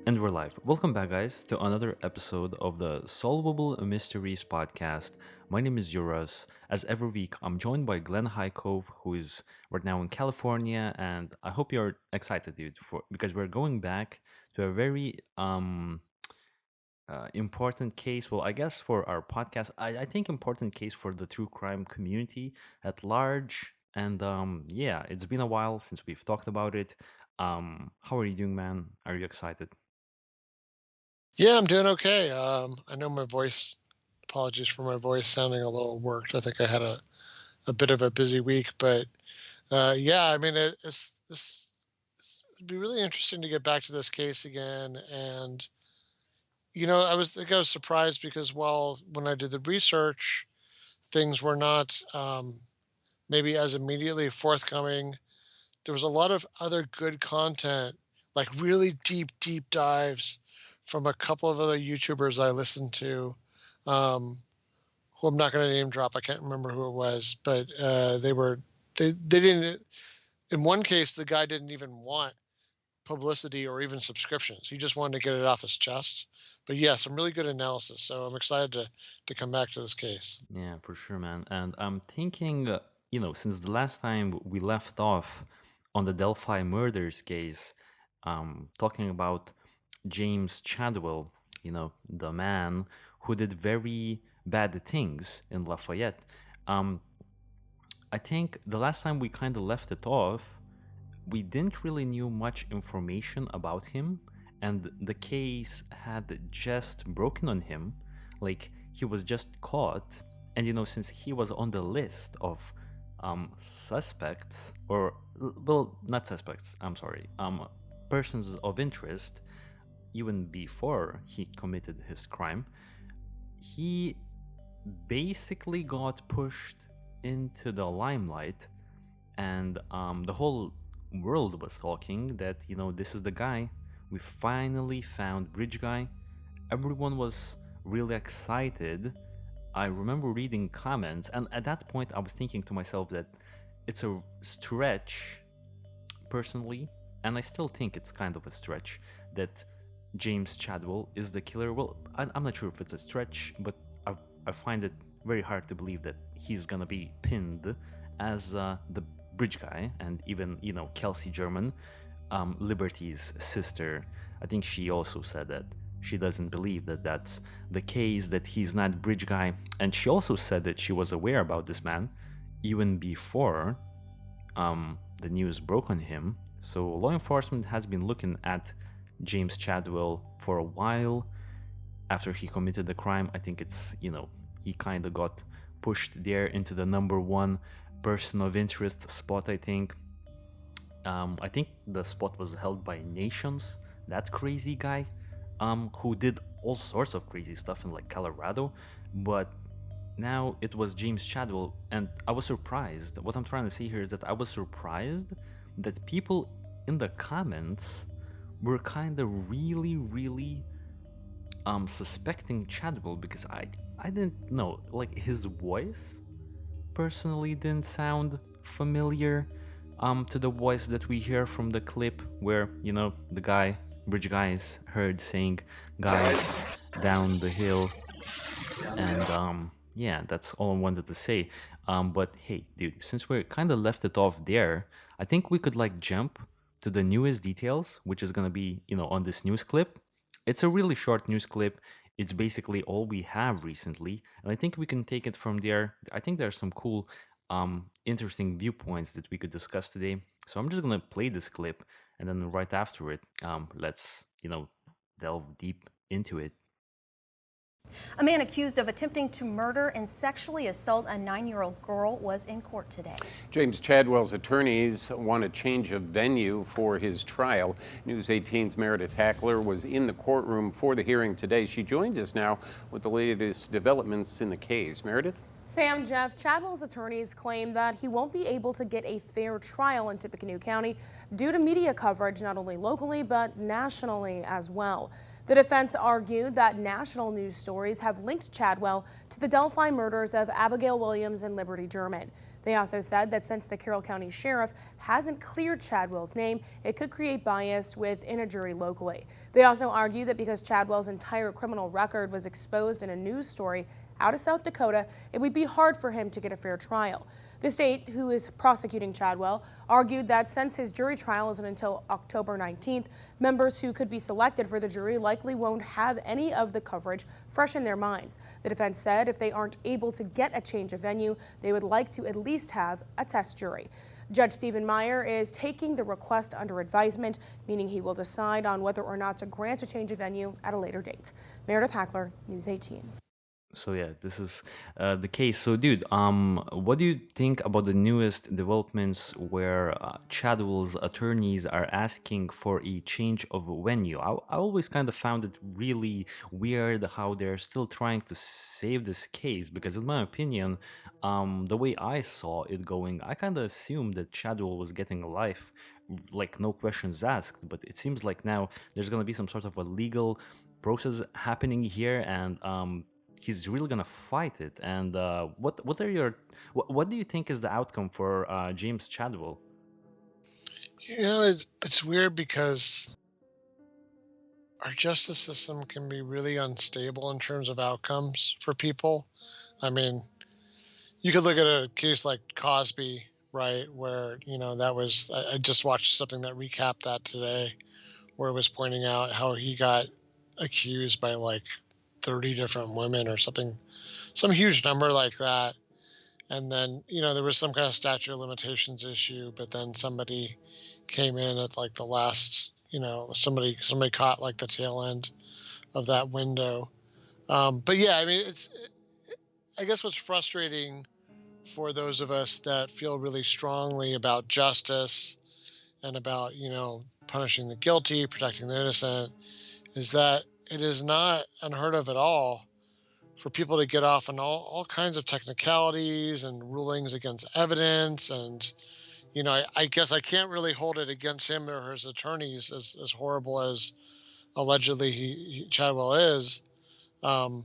And we're live. Welcome back, guys, to another episode of the Solvable Mysteries podcast. My name is Juras. As every week, I'm joined by Glenn Highcove, who is right now in California, and I hope you're excited, dude, for because we're going back to a very important case. Well, I guess for our podcast, I think important case for the true crime community at large. And yeah, it's been a while since we've talked about it. How are you doing, man? Are you excited? Yeah, I'm doing okay. I know my voice, apologies for my voice sounding a little worked. I think I had a bit of a busy week, but yeah, I mean, it'd be really interesting to get back to this case again. And, I was surprised because when I did the research, things were not maybe as immediately forthcoming. There was a lot of other good content, like really deep dives from a couple of other YouTubers I listened to, um, who I'm not going to name drop. I can't remember who it was, but they didn't. In one case, the guy didn't even want publicity or even subscriptions. He just wanted to get it off his chest. But yeah, some really good analysis. So I'm excited to come back to this case. Yeah, for sure, man. And I'm thinking, since the last time we left off on the Delphi Murders case, talking about James Chadwell, the man who did very bad things in Lafayette. Um, I think the last time we kind of left it off, we didn't really knew much information about him, and the case had just broken on him. Like, he was just caught, and since he was on the list of suspects, or well, not suspects, I'm sorry, persons of interest, even before he committed his crime, he basically got pushed into the limelight, and the whole world was talking that this is the guy. We finally found Bridge Guy. Everyone was really excited. I remember reading comments, and at that point I was thinking to myself that it's a stretch, personally, and I still think it's kind of a stretch, that James Chadwell is the killer. Well, I'm not sure if it's a stretch, but I find it very hard to believe that he's gonna be pinned as the bridge guy. And even Kelsey German, Liberty's sister, I think she also said that she doesn't believe that that's the case, that he's not bridge guy. And she also said that she was aware about this man even before the news broke on him. So law enforcement has been looking at James Chadwell for a while after he committed the crime. I think it's, he kind of got pushed there into the number one person of interest spot, I think. I think the spot was held by Nations, that crazy guy, who did all sorts of crazy stuff in like Colorado. But now it was James Chadwell, and I was surprised. What I'm trying to say here is that I was surprised that people in the comments were kind of really suspecting Chadwell, because I didn't know, like, his voice personally didn't sound familiar to the voice that we hear from the clip where the guy, bridge guy, is heard saying guys down the hill. And yeah, that's all I wanted to say. But hey, dude, since we're kind of left it off there, I think we could like jump to the newest details, which is gonna be on this news clip. It's a really short news clip. It's basically all we have recently, and I think we can take it from there. I think there are some cool, interesting viewpoints that we could discuss today. So I'm just gonna play this clip, and then right after it, let's delve deep into it. A man accused of attempting to murder and sexually assault a 9-year-old girl was in court today. James Chadwell's attorneys want a change of venue for his trial. News 18's Meredith Hackler was in the courtroom for the hearing today. She joins us now with the latest developments in the case. Meredith? Sam, Jeff, Chadwell's attorneys claim that he won't be able to get a fair trial in Tippecanoe County due to media coverage not only locally but nationally as well. The defense argued that national news stories have linked Chadwell to the Delphi murders of Abigail Williams and Liberty German. They also said that since the Carroll County Sheriff hasn't cleared Chadwell's name, it could create bias within a jury locally. They also argue that because Chadwell's entire criminal record was exposed in a news story out of South Dakota, it would be hard for him to get a fair trial. The state, who is prosecuting Chadwell, argued that since his jury trial isn't until October 19th, members who could be selected for the jury likely won't have any of the coverage fresh in their minds. The defense said if they aren't able to get a change of venue, they would like to at least have a test jury. Judge Stephen Meyer is taking the request under advisement, meaning he will decide on whether or not to grant a change of venue at a later date. Meredith Hackler, News 18. So yeah, this is the case. So dude, what do you think about the newest developments where Chadwell's attorneys are asking for a change of venue? I always kind of found it really weird how they're still trying to save this case, because in my opinion, the way I saw it going, I kind of assumed that Chadwell was getting a life, like no questions asked. But it seems like now there's gonna be some sort of a legal process happening here, and he's really gonna fight it. And what do you think is the outcome for James Chadwell? It's weird because our justice system can be really unstable in terms of outcomes for people. I mean, you could look at a case like Cosby, right, where that was. I just watched something that recapped that today, where it was pointing out how he got accused by like 30 different women or something, some huge number like that. And then, there was some kind of statute of limitations issue, but then somebody came in at like the last, somebody caught like the tail end of that window. But yeah, I mean, I guess what's frustrating for those of us that feel really strongly about justice and about, punishing the guilty, protecting the innocent, is that it is not unheard of at all for people to get off on all kinds of technicalities and rulings against evidence. And, I guess I can't really hold it against him or his attorneys, as horrible as allegedly Chadwell is, um,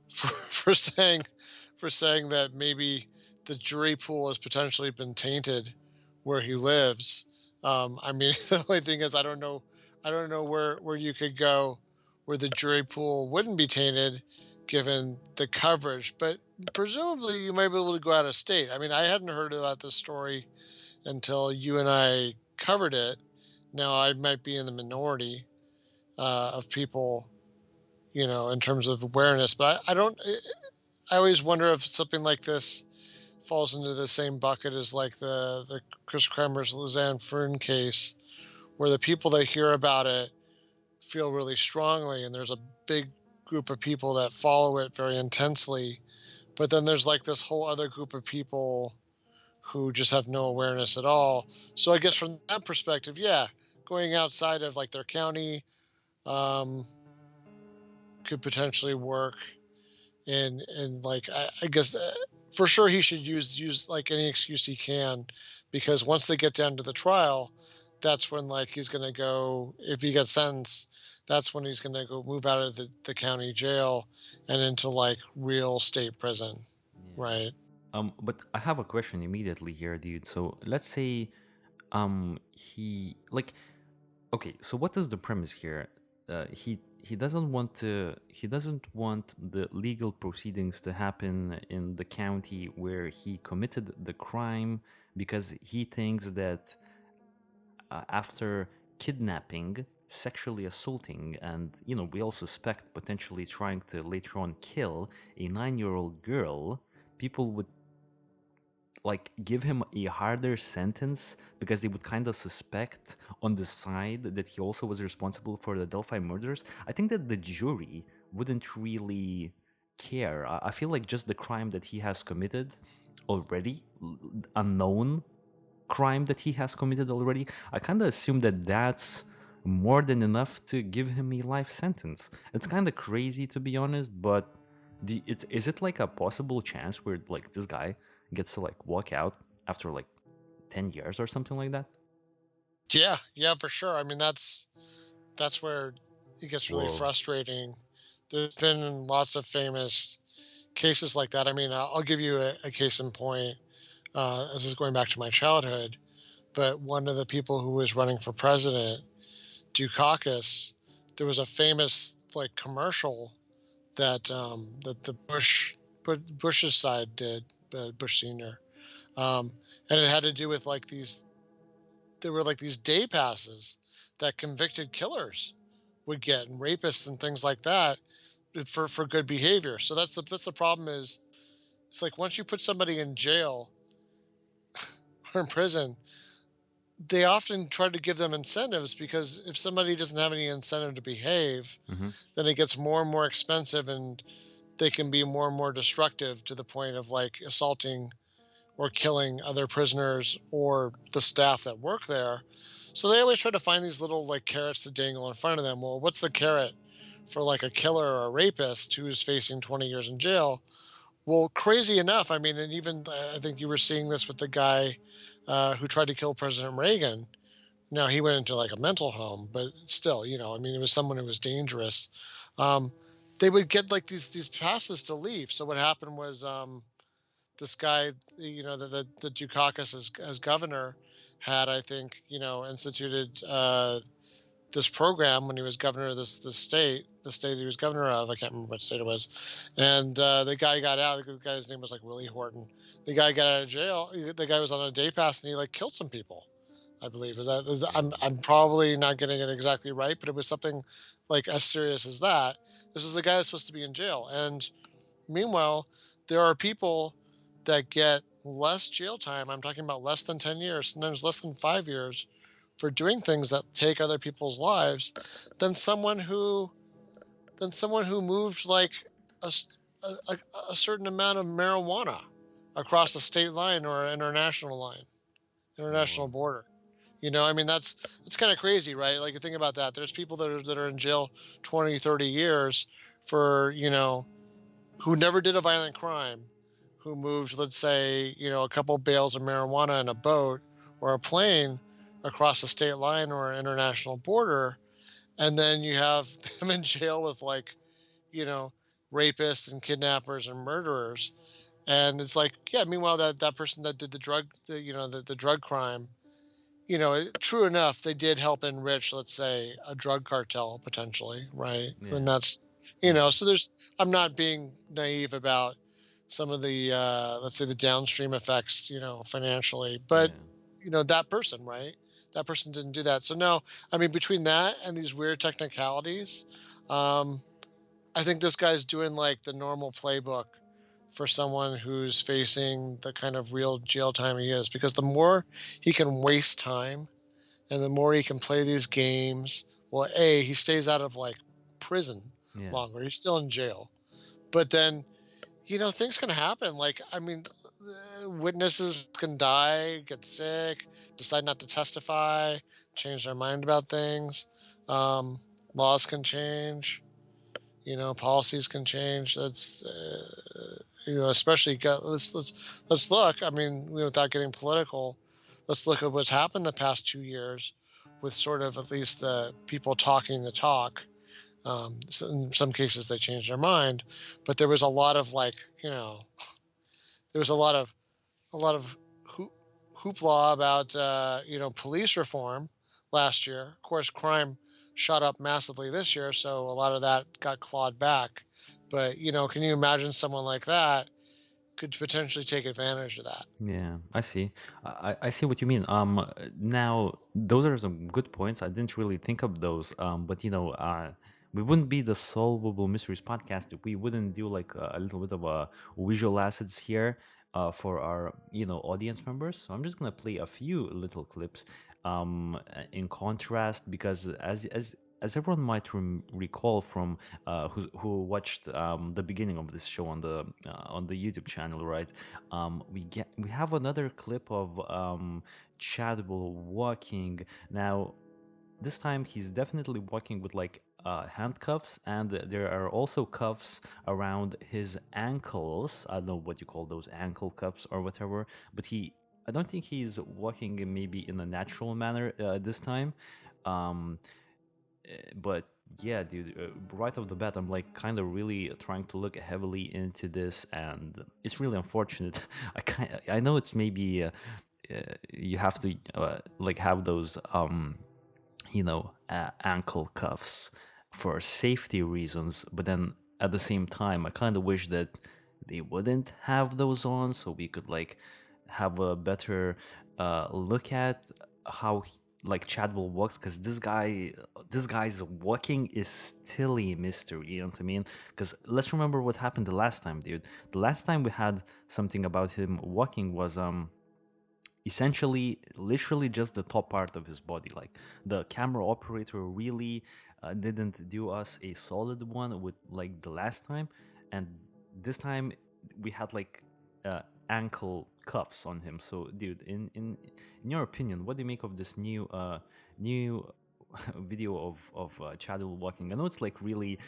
for saying that maybe the jury pool has potentially been tainted where he lives. I mean, the only thing is, I don't know where you could go where the jury pool wouldn't be tainted given the coverage, but presumably you might be able to go out of state. I mean, I hadn't heard about this story until you and I covered it. Now I might be in the minority of people, in terms of awareness, but I always wonder if something like this falls into the same bucket as like the Chris Kremer's Lizanne Froon case, where the people that hear about it feel really strongly, and there's a big group of people that follow it very intensely, but then there's like this whole other group of people who just have no awareness at all. So I guess from that perspective, yeah, going outside of like their county could potentially work. And like I guess for sure he should use like any excuse he can, because once they get down to the trial, that's when like he's gonna go, if he gets sentenced, that's when he's gonna go move out of the county jail and into like real state prison, Yeah. right? But I have a question immediately here, dude. So let's say he like, okay, so what is the premise here? He doesn't want the legal proceedings to happen in the county where he committed the crime, because he thinks that after kidnapping, sexually assaulting, and we all suspect potentially trying to later on kill a 9-year-old girl, people would like give him a harder sentence because they would kind of suspect on the side that he also was responsible for the Delphi murders. I think that the jury wouldn't really care. I feel like just the crime that he has committed already, unknown crime that he has committed already, I kind of assume that that's more than enough to give him a life sentence. It's kind of crazy, to be honest, but is it like a possible chance where like this guy gets to like walk out after like 10 years or something like that? Yeah, for sure. I mean, that's where it gets really Whoa. frustrating. There's been lots of famous cases like that. I mean, I'll give you a case in point. This is going back to my childhood, but one of the people who was running for president, Dukakis, there was a famous like commercial that the Bush's side did, Bush Senior, um, and it had to do with like these. There were like these day passes that convicted killers would get, and rapists and things like that, for good behavior. So that's the problem. Is it's like once you put somebody in jail or in prison, they often try to give them incentives, because if somebody doesn't have any incentive to behave, Hmm. then it gets more and more expensive, and they can be more and more destructive to the point of like assaulting or killing other prisoners or the staff that work there. So they always try to find these little like carrots to dangle in front of them. Well, what's the carrot for like a killer or a rapist who's facing 20 years in jail? Well, crazy enough, I mean, and even I think you were seeing this with the guy who tried to kill President Reagan. Now he went into like a mental home, but still, I mean, it was someone who was dangerous. Um, they would get like these passes to leave. So what happened was this guy, the Dukakis as governor had, I think, instituted this program when he was governor of this state, the state he was governor of. I can't remember what state it was. And the guy got out. The guy's name was like Willie Horton. The guy got out of jail. The guy was on a day pass, and he like killed some people, I believe. I'm probably not getting it exactly right, but it was something like as serious as that. This is the guy that's supposed to be in jail. And meanwhile, there are people that get less jail time. I'm talking about less than 10 years, sometimes less than 5 years, for doing things that take other people's lives than someone who moved like a, a, a certain amount of marijuana across a state line or an Yeah, international well, border. I mean, that's kind of crazy, right? Like, you think about that. There's people that are in jail 20, 30 years for, who never did a violent crime, who moved, let's say, a couple bales of marijuana in a boat or a plane across the state line or an international border, and then you have them in jail with like, you know, rapists and kidnappers and murderers. And it's like, yeah, meanwhile that person that did the drug crime, true enough, they did help enrich, let's say, a drug cartel potentially, right? And yeah, that's, yeah, so I'm not being naive about some of the, let's say, the downstream effects, financially, but, yeah. that person, right? That person didn't do that. So no, I mean, between that and these weird technicalities, um, I think this guy's doing like the normal playbook for someone who's facing the kind of real jail time he is, because the more he can waste time and the more he can play these games, well, he stays out of like prison Yeah. longer. He's still in jail. But then, things can happen. Like, I mean, witnesses can die, get sick, decide not to testify, change their mind about things. Um, Laws can change. Policies can change. That's especially let's look. I mean, without getting political, let's look at what's happened the past 2 years, with sort of at least the people talking the talk. So in some cases they changed their mind, but there was a lot of like, there was a lot of hoopla about police reform last year. Of course, crime shot up massively this year, so a lot of that got clawed back. But can you imagine someone like that could potentially take advantage of that? Yeah, I see. I see what you mean. Now those are some good points. I didn't really think of those. But we wouldn't be the Solvable Mysteries podcast if we wouldn't do like a little bit of a visual assets here, for our audience members. So I'm just gonna play a few little clips, in contrast, because as everyone might recall from who watched the beginning of this show on the YouTube channel, right? We have another clip of Chadwell walking. Now, this time he's definitely walking with like handcuffs, and there are also cuffs around his ankles. I don't know what you call those, ankle cuffs or whatever, but I don't think he's walking maybe in a natural manner this time. Um, but yeah, dude, right off the bat, I'm like kind of really trying to look heavily into this, and it's really unfortunate. I know it's maybe you have to like have those ankle cuffs for safety reasons, but then at the same time, I kind of wish that they wouldn't have those on, so we could like have a better look at how like Chadwell walks, because this guy's walking is still a mystery. You know what I mean? Because let's remember what happened the last time, dude. The last time we had something about him walking was essentially literally just the top part of his body. Like the camera operator really didn't do us a solid one with like the last time, and this time we had like ankle cuffs on him. So dude, in your opinion, what do you make of this new video of Chadwell walking? I know it's like really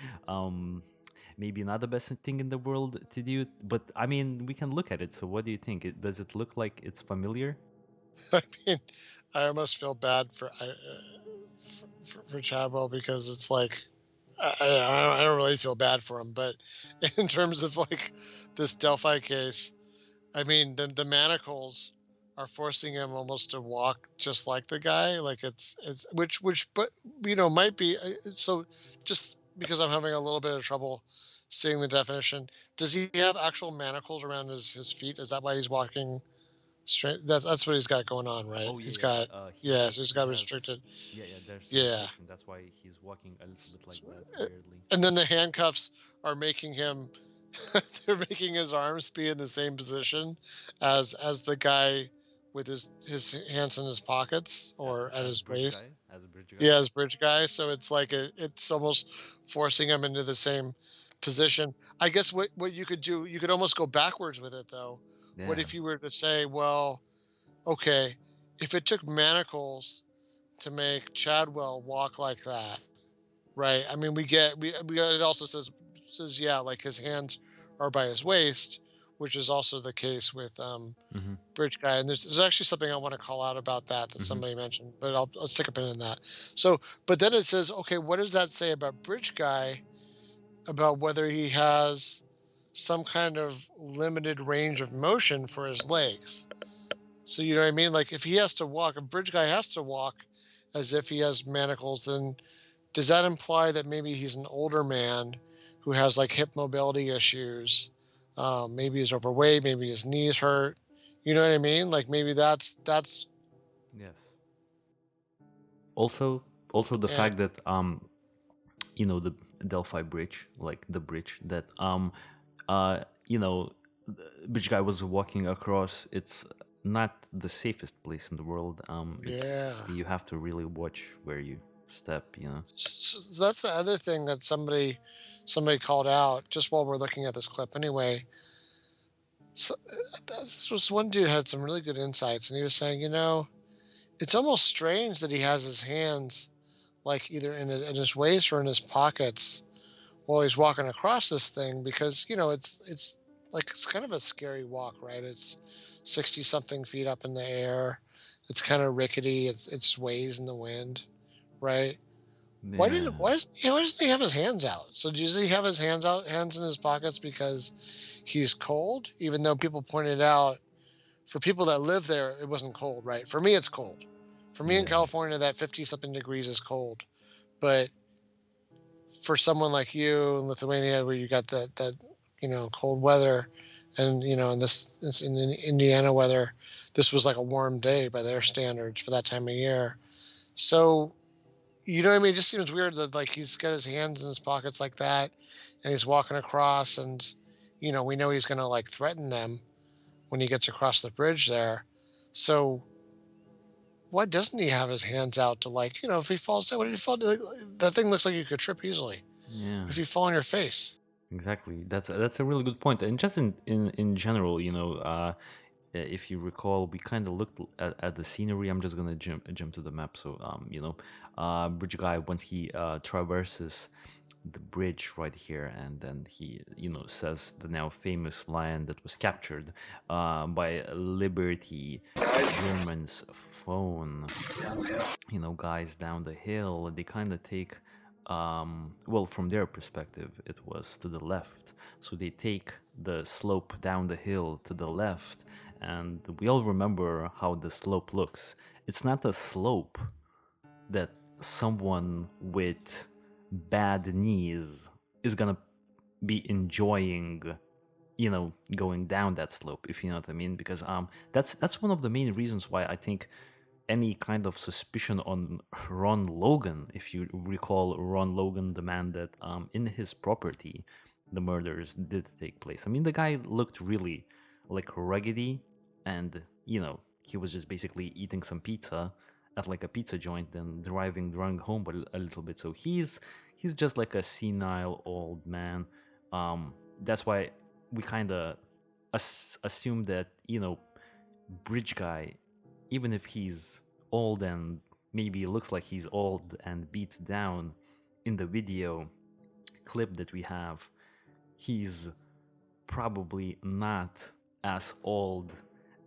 maybe not the best thing in the world to do, but I mean, we can look at it. So what do you think? Does it look like it's familiar? I mean, I almost feel bad for Chadwell, because it's like I don't really feel bad for him, but in terms of like this Delphi case, I mean, the manacles are forcing him almost to walk just like the guy. Like it's which but might be so. Just because I'm having a little bit of trouble seeing the definition, does he have actual manacles around his feet? Is that why he's walking straight? That's what he's got going on, right? Oh yeah, He's yeah. got, yeah, so he's He got has restricted. yeah, yeah. There's a Yeah. restriction. That's why he's walking a little bit like that Uh, weirdly. And then the handcuffs are making him they're making his arms be in the same position as the guy with his hands in his pockets or at As his bridge guy, waist. as a bridge guy. Yeah, as bridge guy. So it's like it's almost forcing him into the same position. I guess what you could do, you could almost go backwards with it though. What Yeah. if you were to say, well, okay, if it took manacles to make Chadwell walk like that, right? I mean, it also says yeah, like his hands are by his waist, which is also the case with Mm-hmm. Bridge Guy. And there's actually something I want to call out about that Mm-hmm. somebody mentioned, but I'll stick a pin in that. So, but then it says, okay, what does that say about Bridge Guy, about whether he has some kind of limited range of motion for his legs? So you know what I mean? Like if he has to walk, a Bridge Guy has to walk as if he has manacles, then does that imply that maybe he's an older man who has like hip mobility issues? Maybe he's overweight, maybe his knees hurt. You know what I mean? Like maybe that's Yes. Also the yeah. fact that the Delphi bridge, like the bridge that the bridge guy was walking across, it's not the safest place in the world. It's Yeah. you have to really watch where you step. So that's the other thing that somebody called out just while we're looking at this clip anyway. So, this was one dude had some really good insights, and he was saying, it's almost strange that he has his hands like either in his waist or in his pockets while he's walking across this thing, because it's like it's kind of a scary walk, right? It's 60 something feet up in the air. It's kind of rickety. It sways in the wind, right? Yeah. Why doesn't he have his hands out? So does he have his hands in his pockets because he's cold? Even though people pointed out, for people that live there, it wasn't cold, right? For me, it's cold. For me in Yeah. California, that 50 something degrees is cold. But for someone like you in Lithuania, where you got that cold weather, and in this in Indiana weather, this was like a warm day by their standards for that time of year. So you know what I mean? It just seems weird that like he's got his hands in his pockets like that, and he's walking across, and we know he's gonna like threaten them when he gets across the bridge there. So why doesn't he have his hands out to, like, if he falls down? What if he fall? That thing looks like you could trip easily. Yeah. If you fall on your face. Exactly. That's a really good point. And just in general, if you recall, we kind of looked at the scenery. I'm just gonna jump to the map. So bridge guy, once he traverses the bridge right here, and then he says the now famous line that was captured by Liberty German's phone. Guys down the hill, they kind of take well, from their perspective, it was to the left. So they take the slope down the hill to the left, and we all remember how the slope looks. It's not a slope that someone with bad knees is gonna be enjoying, going down that slope, if you know what I mean. Because that's one of the main reasons why I think any kind of suspicion on Ron Logan, if you recall Ron Logan, the man that in his property the murders did take place. I mean, the guy looked really like ruggedy, and he was just basically eating some pizza at like a pizza joint and driving drunk home a little bit. So he's just like a senile old man. That's why we kind of assume that Bridge Guy, even if he's old and maybe looks like he's old and beat down in the video clip that we have, he's probably not as old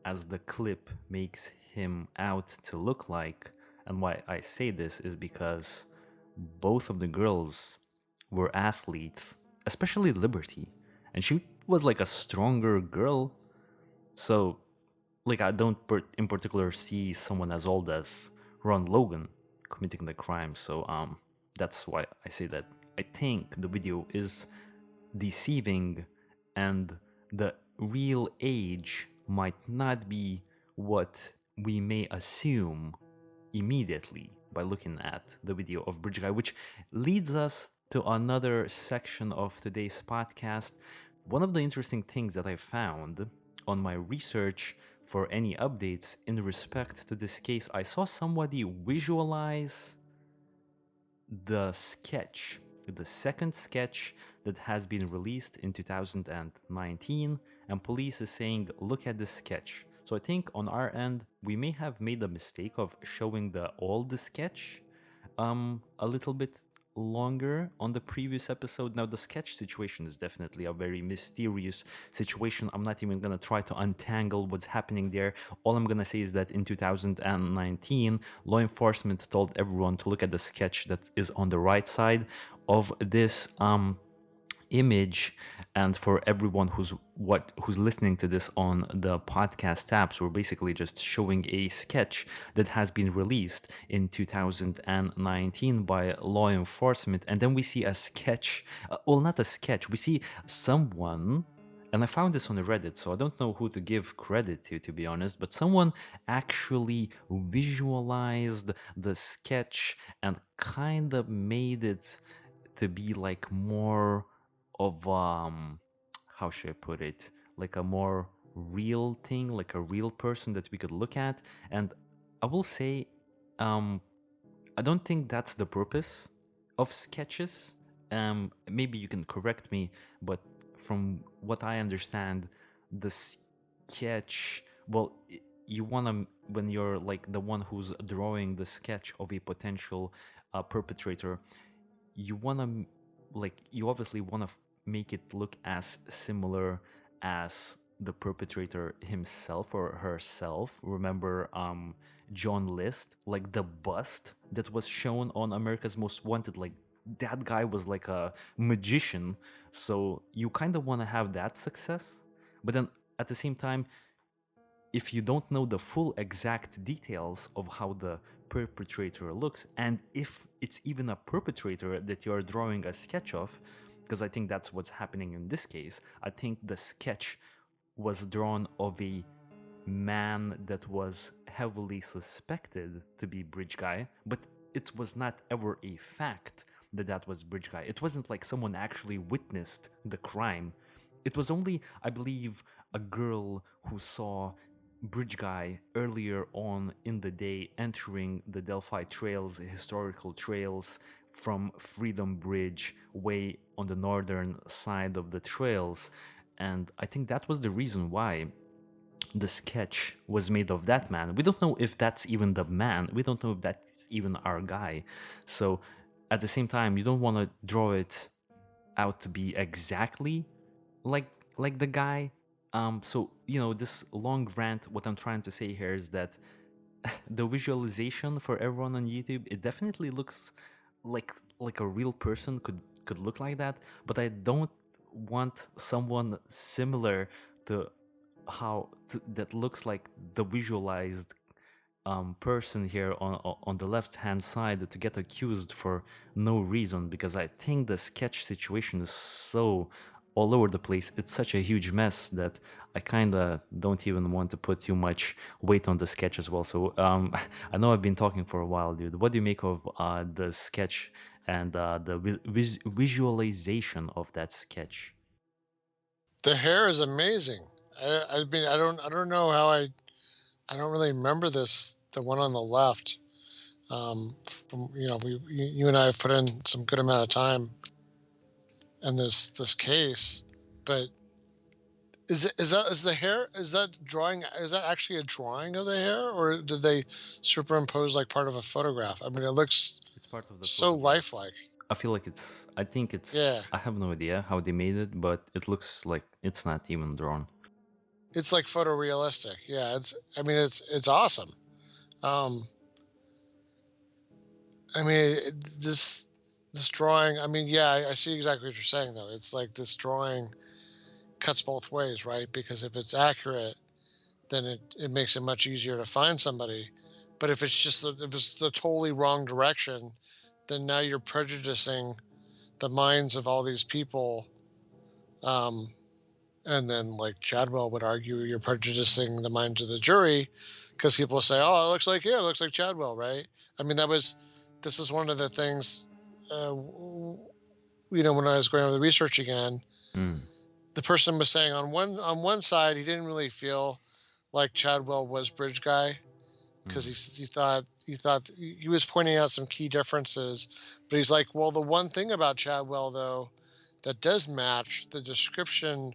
as the clip makes him out to look like. And why I say this is because both of the girls were athletes, especially Liberty, and she was like a stronger girl. So like, I don't in particular see someone as old as Ron Logan committing the crime. So that's why I say that I think the video is deceiving, and the real age might not be what we may assume immediately by looking at the video of Bridge Guy, which leads us to another section of today's podcast. One of the interesting things that I found on my research for any updates in respect to this case, I saw somebody visualize the sketch, the second sketch that has been released in 2019, and police is saying, look at this sketch. So I think on our end, we may have made a mistake of showing the old sketch a little bit longer on the previous episode. Now, the sketch situation is definitely a very mysterious situation. I'm not even going to try to untangle what's happening there. All I'm going to say is that in 2019, law enforcement told everyone to look at the sketch that is on the right side of this image. And for everyone who's listening to this on the podcast apps, we're basically just showing a sketch that has been released in 2019 by law enforcement, and then we see a sketch, well, not a sketch, we see someone, and I found this on the Reddit, so I don't know who to give credit to be honest, but someone actually visualized the sketch and kind of made it to be like more of how should I put it, like a more real thing, like a real person that we could look at. And I will say, I don't think that's the purpose of sketches. Maybe you can correct me, but from what I understand, the sketch, well, you want to, when you're like the one who's drawing the sketch of a potential perpetrator, you want to, like, you obviously want to make it look as similar as the perpetrator himself or herself. Remember John List, like the bust that was shown on America's Most Wanted, like that guy was like a magician. So you kind of want to have that success, but then at the same time, if you don't know the full exact details of how the perpetrator looks, and if it's even a perpetrator that you're drawing a sketch of, because I think that's what's happening in this case. I think the sketch was drawn of a man that was heavily suspected to be Bridge Guy, but it was not ever a fact that that was Bridge Guy. It wasn't like someone actually witnessed the crime. It was only, I believe, a girl who saw Bridge Guy earlier on in the day entering the Delphi trails, historical trails, from Freedom Bridge way on the northern side of the trails. And I think that was the reason why the sketch was made of that man. We don't know if that's even the man. We don't know if that's even our guy. So at the same time, you don't want to draw it out to be exactly like the guy. So this long rant, what I'm trying to say here is that the visualization for everyone on YouTube, it definitely looks like a real person could look like that, but I don't want someone similar to that looks like the visualized person here on the left hand side to get accused for no reason, because I think the sketch situation is so all over the place. It's such a huge mess that I kind of don't even want to put too much weight on the sketch as well. So I know I've been talking for a while, dude. What do you make of the sketch and the visualization of that sketch? The hair is amazing. I mean, I don't know how I don't really remember this. The one on the left. From you and I have put in some good amount of time in this case, but is the hair, is that drawing, is that actually a drawing of the hair, or did they superimpose like part of a photograph? I mean, it looks It's part of the so photograph. lifelike. I feel like I think Yeah, I have no idea how they made it, but it looks like it's not even drawn. it's like photorealistic. Yeah, I mean, it's awesome. Um, I mean, this drawing. I mean, yeah, I see exactly what you're saying though. It's like this drawing cuts both ways, right? Because if it's accurate, then it makes it much easier to find somebody. But if it's just if it's the totally wrong direction, then now you're prejudicing the minds of all these people. Um, and then, like Chadwell would argue, you're prejudicing the minds of the jury because people say, "Oh, it looks like, yeah, it looks like Chadwell," right? I mean, this is one of the things. When I was going over the research again, Mm, the person was saying on one side he didn't really feel like Chadwell was bridge guy, because mm, he was pointing out some key differences, but he's like, well, the one thing about Chadwell though that does match the description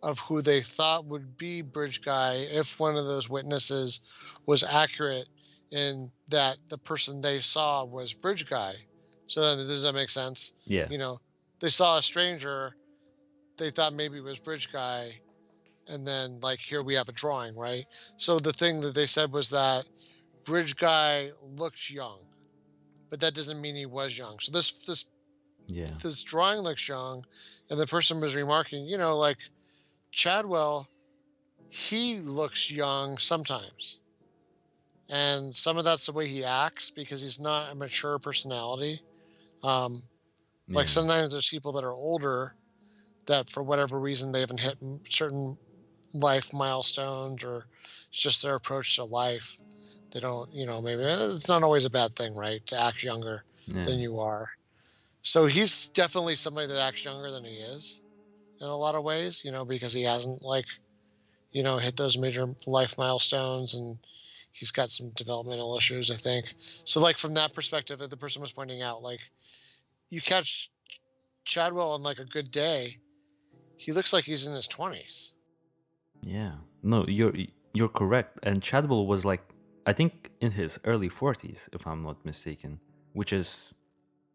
of who they thought would be bridge guy, if one of those witnesses was accurate in that the person they saw was bridge guy. So then, does that make sense? yeah, You know, they saw a stranger, they thought maybe it was bridge guy, and then like here we have a drawing, right? So the thing that they said was that bridge guy looks young, but that doesn't mean he was young. So yeah, this drawing looks young, and the person was remarking, like Chadwell, he looks young sometimes, and some of that's the way he acts because he's not a mature personality. Um, like yeah, sometimes there's people that are older that for whatever reason they haven't hit certain life milestones, or it's just their approach to life. They don't, maybe it's not always a bad thing, right? To act younger yeah. than you are. So he's definitely somebody that acts younger than he is in a lot of ways, because he hasn't like, hit those major life milestones, and he's got some developmental issues, I think. So like from that perspective, the person was pointing out, like, you catch Chadwell on like a good day, he looks like he's in his 20s. Yeah. No, you're correct. And Chadwell was like, I think in his early 40s, if I'm not mistaken, which is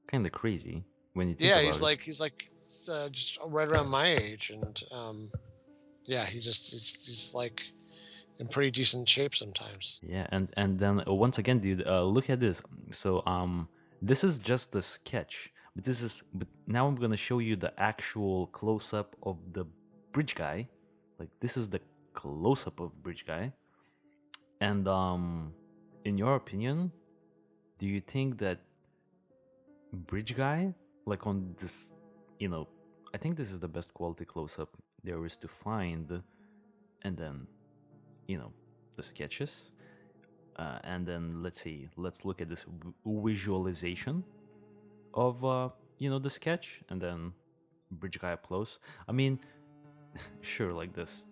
kind of crazy when you think Yeah, about it. he's like just right around my age, and yeah, he's like in pretty decent shape sometimes. Yeah, and then once again, dude, look at this. So this is just the sketch, but now I'm gonna show you the actual close up of the bridge guy. Like this is the close up of bridge guy. And in your opinion, do you think that bridge guy, like on this, I think this is the best quality close up there is to find, and then the sketches. And then let's see, let's look at this visualization of the sketch, and then bridge guy up close. I mean, sure, like this,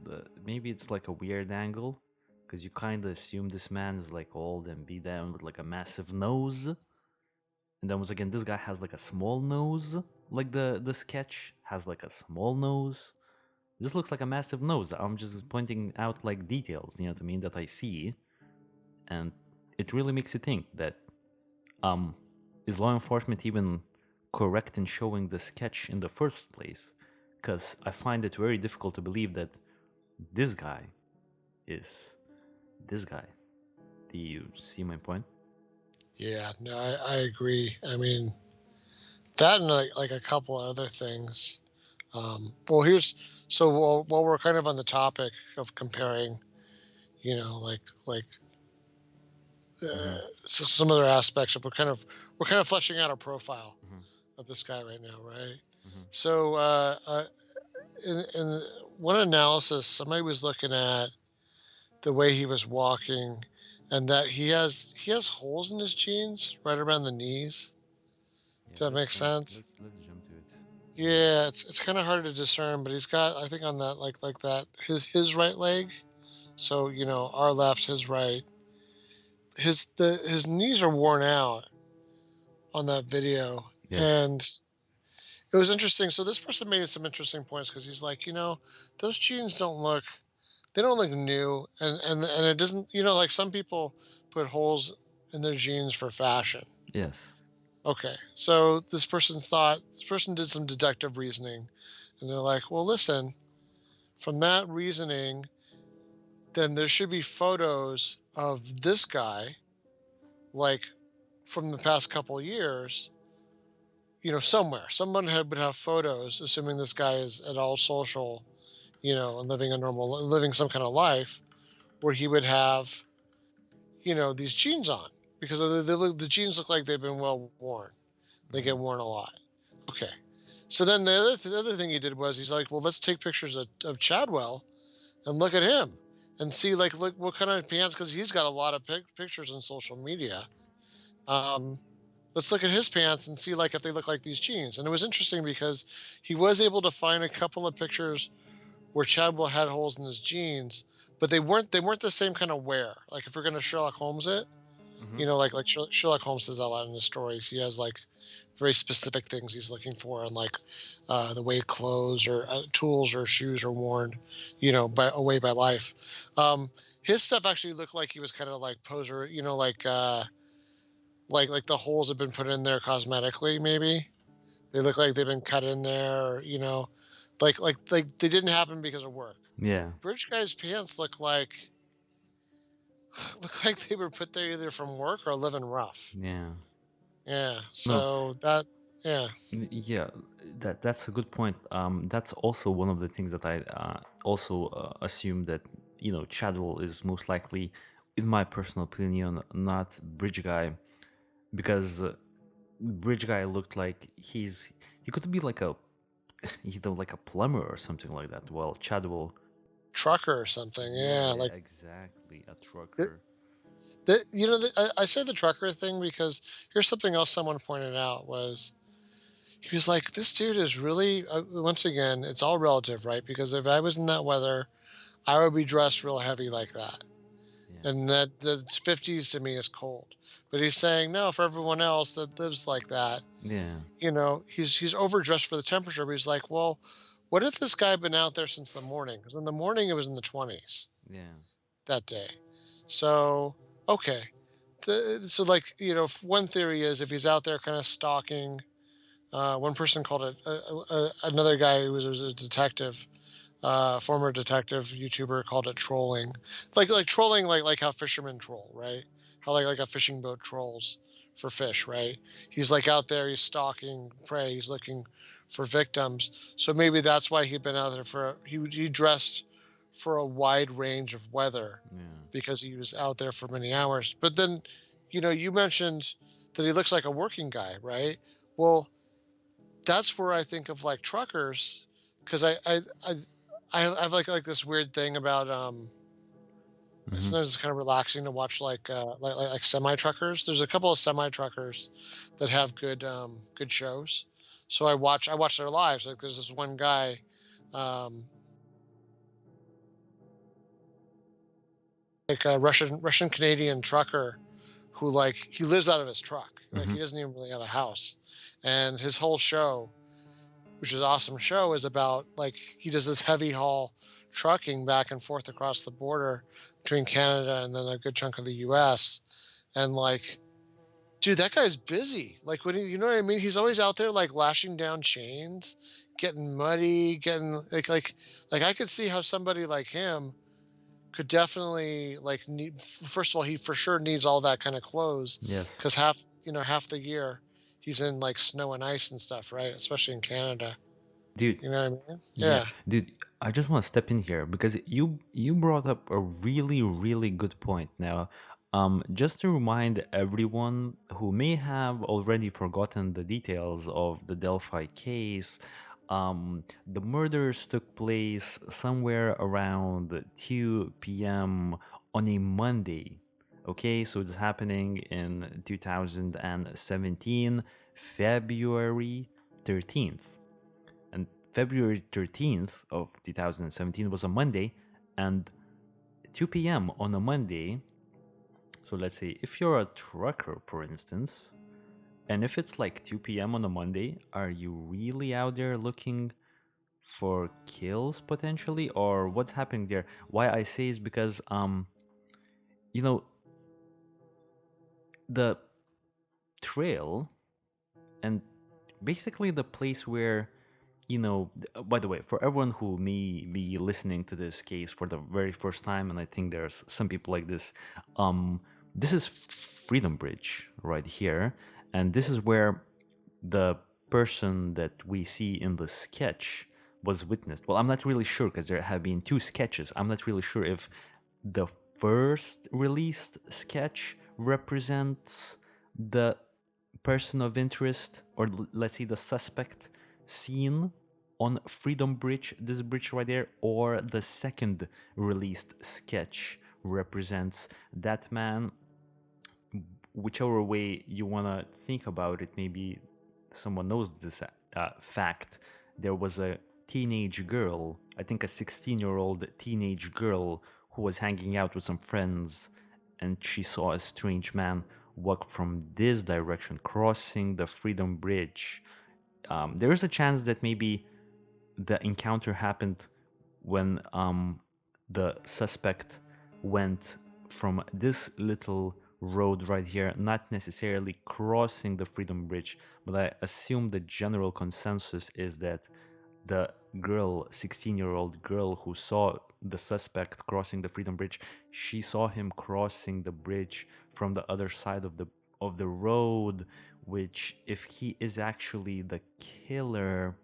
maybe it's like a weird angle because you kind of assume this man is like old and beat down with like a massive nose, and then once again this guy has like a small nose, like the sketch has like a small nose. This looks like a massive nose. I'm just pointing out like details, you know what I mean, that I see, and it really makes you think that is law enforcement even correct in showing the sketch in the first place? Because I find it very difficult to believe that this guy is this guy. Do you see my point? Yeah, no, I agree. I mean, That and like a couple of other things. Well, so while we're kind of on the topic of comparing, like Hmm. some other aspects of we're kind of fleshing out a profile Hmm. of this guy right now, right? Hmm. So in one analysis, somebody was looking at the way he was walking, and that he has holes in his jeans right around the knees. Yeah, Does that make sense? let's jump to it. Yeah. Yeah, it's kind of hard to discern, but he's got, I think, on that, like that, his right leg. So our left, his right. His knees are worn out on that video, Yes. and it was interesting. So this person made some interesting points because he's like, those jeans they don't look new, and it doesn't, like some people put holes in their jeans for fashion. Yes. Okay, so this person did some deductive reasoning, and they're like, well, listen, from that reasoning, then there should be photos of this guy, like from the past couple years, somewhere. Someone would have photos, assuming this guy is at all social, and living some kind of life, where he would have, these jeans on, because the jeans look like they've been well worn. They get worn a lot. Okay. So then the other thing he did was he's like, well, let's take pictures of Chadwell and look at him and see, like, look what kind of pants, because he's got a lot of pictures on social media. Um, let's look at his pants and see, like, if they look like these jeans. And it was interesting because he was able to find a couple of pictures where Chadwell had holes in his jeans, but they weren't the same kind of wear. Like, if we're gonna Sherlock Holmes it, Hmm. like Sherlock Holmes says a lot in his stories. He has like very specific things he's looking for, and like the way clothes or tools or shoes are worn, away by life. Um, his stuff actually looked like he was kind of like poser, like the holes have been put in there cosmetically. Maybe they look like they've been cut in there, like they didn't happen because of work. Yeah. Bridge guy's pants look like they were put there either from work or living rough. Yeah. Yeah, No. so that, yeah. Yeah. That's a good point. That's also one of the things that I also assume that Chadwell is most likely, in my personal opinion, not Bridge guy, because Bridge guy looked like he could be like a like a plumber or something like that. Well, Chadwell, Trucker or something, yeah, yeah, like, exactly, a the trucker. I say the trucker thing because here's something else someone pointed out was, he was like, "This dude is really," once again, it's all relative, right? Because if I was in that weather, I would be dressed real heavy like that, Yeah, and that the 50s to me is cold. But he's saying, no, for everyone else that lives like that, yeah, he's overdressed for the temperature. But he's like, well, what if this guy had been out there since the morning? Because in the morning it was in the 20s yeah. that day. So, okay. So, like, one theory is if he's out there kind of stalking, one person called it, another guy who was a detective, former detective YouTuber, called it trolling, like trolling, like how fishermen troll, right? How like a fishing boat trolls for fish, right? He's like out there, he's stalking prey, he's looking for victims. So maybe that's why he'd been out there he dressed for a wide range of weather, Yeah. because he was out there for many hours. But then, you mentioned that he looks like a working guy, right? Well, that's where I think of like truckers, because I have like this weird thing about, Hmm. sometimes it's kind of relaxing to watch like semi truckers. There's a couple of semi truckers that have good shows. So I watch their lives. Like, there's this one guy, um, like a Russian Canadian trucker, who, like, he lives out of his truck. Like, Hmm. he doesn't even really have a house, and his whole show, which is an awesome show, is about, like, he does this heavy haul trucking back and forth across the border between Canada and then a good chunk of the US. And, like, dude, that guy's busy. Like, when you know what I mean? He's always out there, like, lashing down chains, getting muddy, getting like I could see how somebody like him could definitely, like, first of all, he for sure needs all that kind of clothes, Yes. because half the year he's in like snow and ice and stuff, right? Especially in Canada. Dude, You know what I mean? yeah, Yeah. dude, I just want to step in here because you brought up a really, really good point. Now, just to remind everyone who may have already forgotten the details of the Delphi case, the murders took place somewhere around 2 p.m. on a Monday. Okay, so it's happening in 2017, February 13th. And February 13th of 2017 was a Monday, and 2 p.m. on a Monday. So let's say if you're a trucker, for instance, and if it's like 2 p.m. on a Monday, are you really out there looking for kills potentially, or what's happening there? Why I say is because you know, the trail and basically the place where, by the way, for everyone who may be listening to this case for the very first time, and I think there's some people like this, this is Freedom Bridge right here, and this is where the person that we see in the sketch was witnessed. Well, I'm not really sure because there have been two sketches. I'm not really sure if the first released sketch represents the person of interest, or let's say the suspect seen on Freedom Bridge, this bridge right there, or the second released sketch represents that man. Whichever way you want to think about it, maybe someone knows this fact. There was a teenage girl, I think a 16-year-old teenage girl, who was hanging out with some friends, and she saw a strange man walk from this direction, crossing the Freedom Bridge. There is a chance that maybe the encounter happened when the suspect went from this little road right here, not necessarily crossing the Freedom Bridge, but I assume the general consensus is that the girl, 16-year-old girl who saw the suspect crossing the Freedom Bridge, she saw him crossing the bridge from the other side of the road, which if he is actually the killer,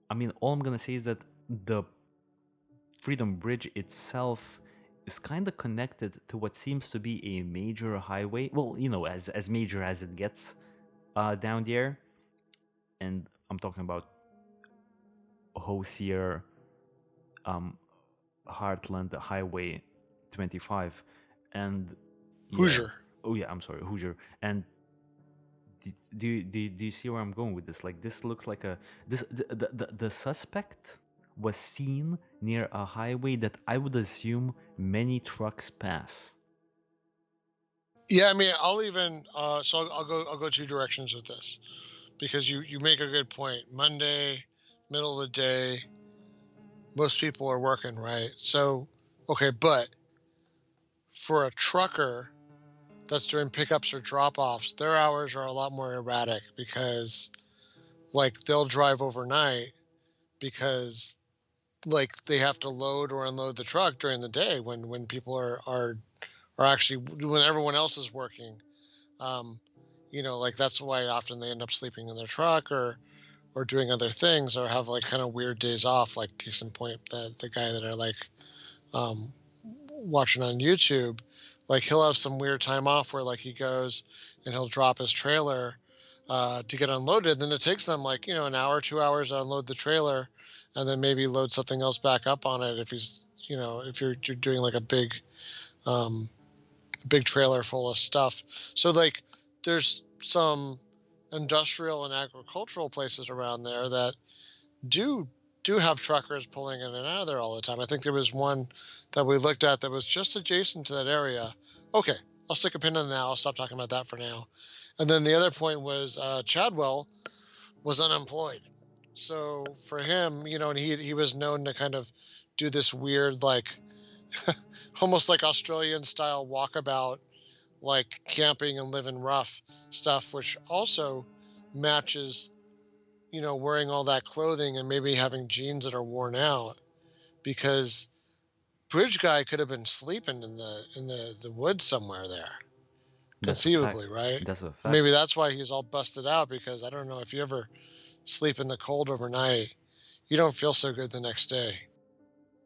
I mean, all I'm gonna say is that the Freedom Bridge itself is kind of connected to what seems to be a major highway. Well, as major as it gets down there. And I'm talking about Hosier, Heartland Highway 25. And yeah, Hoosier. oh yeah, I'm sorry, Hoosier. And do you see where I'm going with this? Like, this looks like the suspect was seen near a highway that I would assume many trucks pass. Yeah, I mean, I'll even so I'll go two directions with this, because you make a good point. Monday, middle of the day, most people are working, right? So, okay, but for a trucker that's doing pickups or drop-offs, their hours are a lot more erratic, because like they'll drive overnight because like they have to load or unload the truck during the day when people are actually, when everyone else is working. Um, like that's why often they end up sleeping in their truck or doing other things, or have like kind of weird days off. Like case in point, the guy that I like um, watching on YouTube, like he'll have some weird time off where like he goes and he'll drop his trailer to get unloaded. Then it takes them like an hour, 2 hours to unload the trailer, and then maybe load something else back up on it if he's if you're doing like a um, big trailer full of stuff. So like there's some industrial and agricultural places around there that do have truckers pulling in and out of there all the time. I think there was one that we looked at that was just adjacent to that area. Okay, I'll stick a pin in that. I'll stop talking about that for now. And then the other point was Chadwell was unemployed. So for him, and he was known to kind of do this weird, like almost like Australian style walkabout, like camping and living rough stuff, which also matches, wearing all that clothing and maybe having jeans that are worn out, because Bridge guy could have been sleeping in the woods somewhere there. That's a fact. conceivably, right? That's a And fact. maybe that's why he's all busted out, because I don't know if you ever sleep in the cold overnight, you don't feel so good the next day.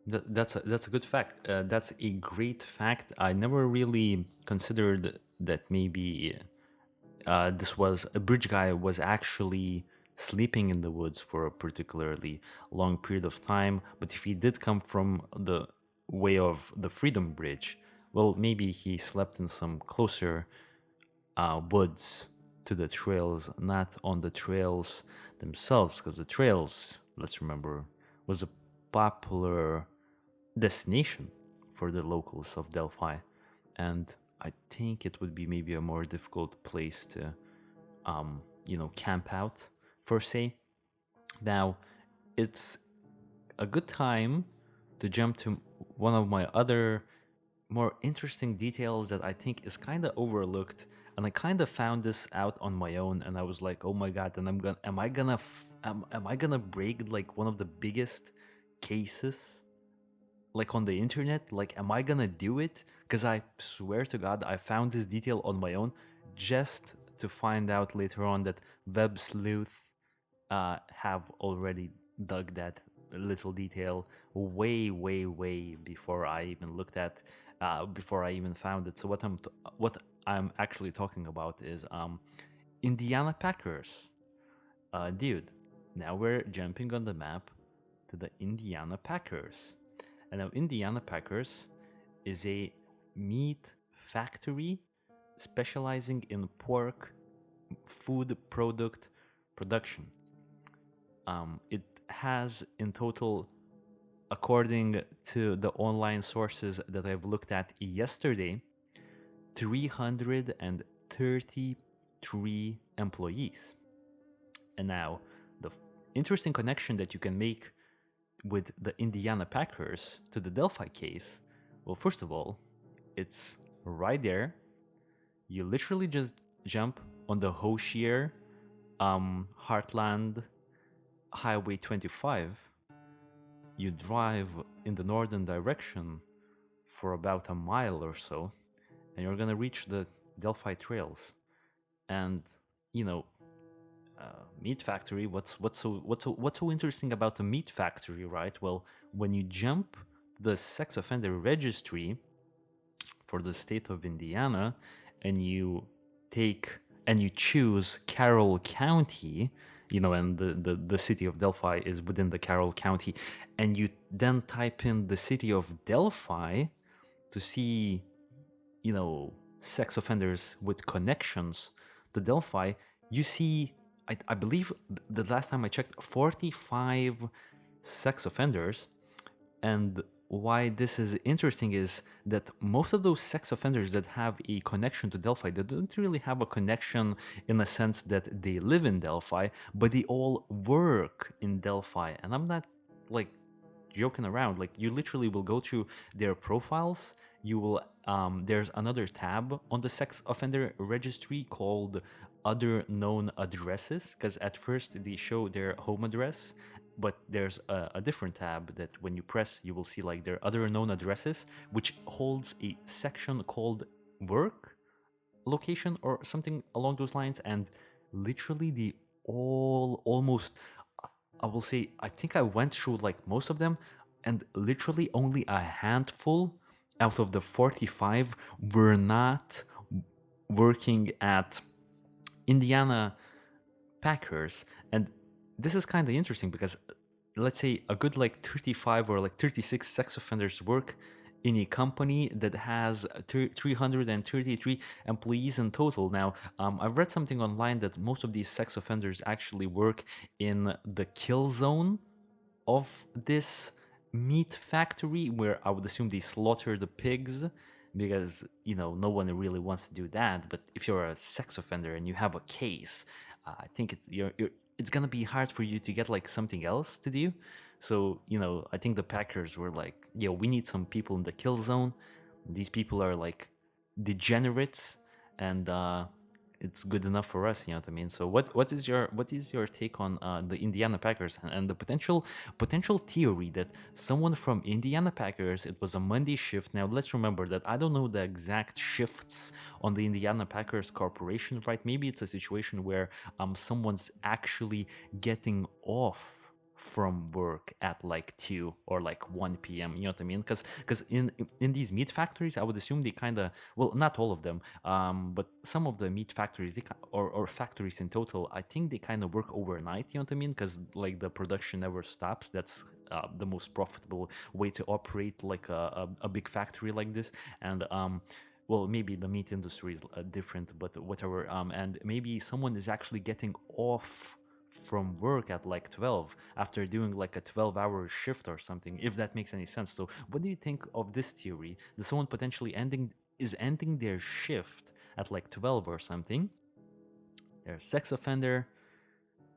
That's a good fact. That's a great fact. I never really considered that maybe this was a bridge guy was actually sleeping in the woods for a particularly long period of time. But if he did come from the way of the Freedom Bridge, well, maybe he slept in some closer woods to the trails, not on the trails themselves, because the trails, let's remember, was a popular destination for the locals of Delphi, and I think it would be maybe a more difficult place to, camp out for say. Now, it's a good time to jump to one of my other more interesting details that I think is kind of overlooked, and I kind of found this out on my own, and I was like, oh my god, and am I gonna break like one of the biggest cases like on the internet? Like, am I gonna do it? Because I swear to God, I found this detail on my own just to find out later on that Web Sleuth have already dug that little detail way, way, way before I even looked at, before I even found it. So what I'm actually talking about is Indiana Packers, dude. Now we're jumping on the map to the Indiana Packers. And now Indiana Packers is a meat factory specializing in pork food product production. It has in total, according to the online sources that I've looked at yesterday, 333 employees. And now the interesting connection that you can make with the Indiana Packers to the Delphi case, well, first of all, it's right there. You literally just jump on the Hoshier Heartland Highway 25. You drive in the northern direction for about a mile or so, and you're gonna reach the Delphi trails. And you know, meat factory. What's so interesting about the meat factory, right? Well, when you jump the sex offender registry for the state of Indiana, and you choose Carroll County, and the city of Delphi is within the Carroll County, and you then type in the city of Delphi to see, sex offenders with connections to Delphi, you see, I believe the last time I checked, 45 sex offenders. And why this is interesting is that most of those sex offenders that have a connection to Delphi, they don't really have a connection in the sense that they live in Delphi, but they all work in Delphi. And I'm not like joking around. Like, you literally will go through their profiles. You will there's another tab on the sex offender registry called other known addresses, because at first they show their home address, but there's a different tab that when you press, you will see like their other known addresses, which holds a section called work location or something along those lines. And literally they all almost, I will say, I think I went through like most of them, and literally only a handful out of the 45 were not working at Indiana Packers. And this is kind of interesting because let's say a good like 35 or like 36 sex offenders work in a company that has 333 employees in total. Now, I've read something online that most of these sex offenders actually work in the kill zone of this meat factory, where I would assume they slaughter the pigs, because no one really wants to do that. But if you're a sex offender and you have a case, I think it's gonna be hard for you to get like something else to do. So I think the Packers were like, yeah, we need some people in the kill zone. These people are like degenerates, and it's good enough for us. You know what I mean? So what is your take on the Indiana Packers and the potential theory that someone from Indiana Packers, it was a Monday shift. Now let's remember that I don't know the exact shifts on the Indiana Packers corporation, right? Maybe it's a situation where someone's actually getting off from work at like 2 or like 1 p.m. You know what I mean? Because in these meat factories, I would assume they kind of, well, not all of them, but some of the meat factories, or factories in total, I think they kind of work overnight. You know what I mean? Because like the production never stops. That's the most profitable way to operate like a big factory like this. And well, maybe the meat industry is different, but whatever. And maybe someone is actually getting off from work at like 12 after doing like a 12-hour shift or something, if that makes any sense. So what do you think of this theory that someone potentially ending their shift at like 12 or something? They're a sex offender,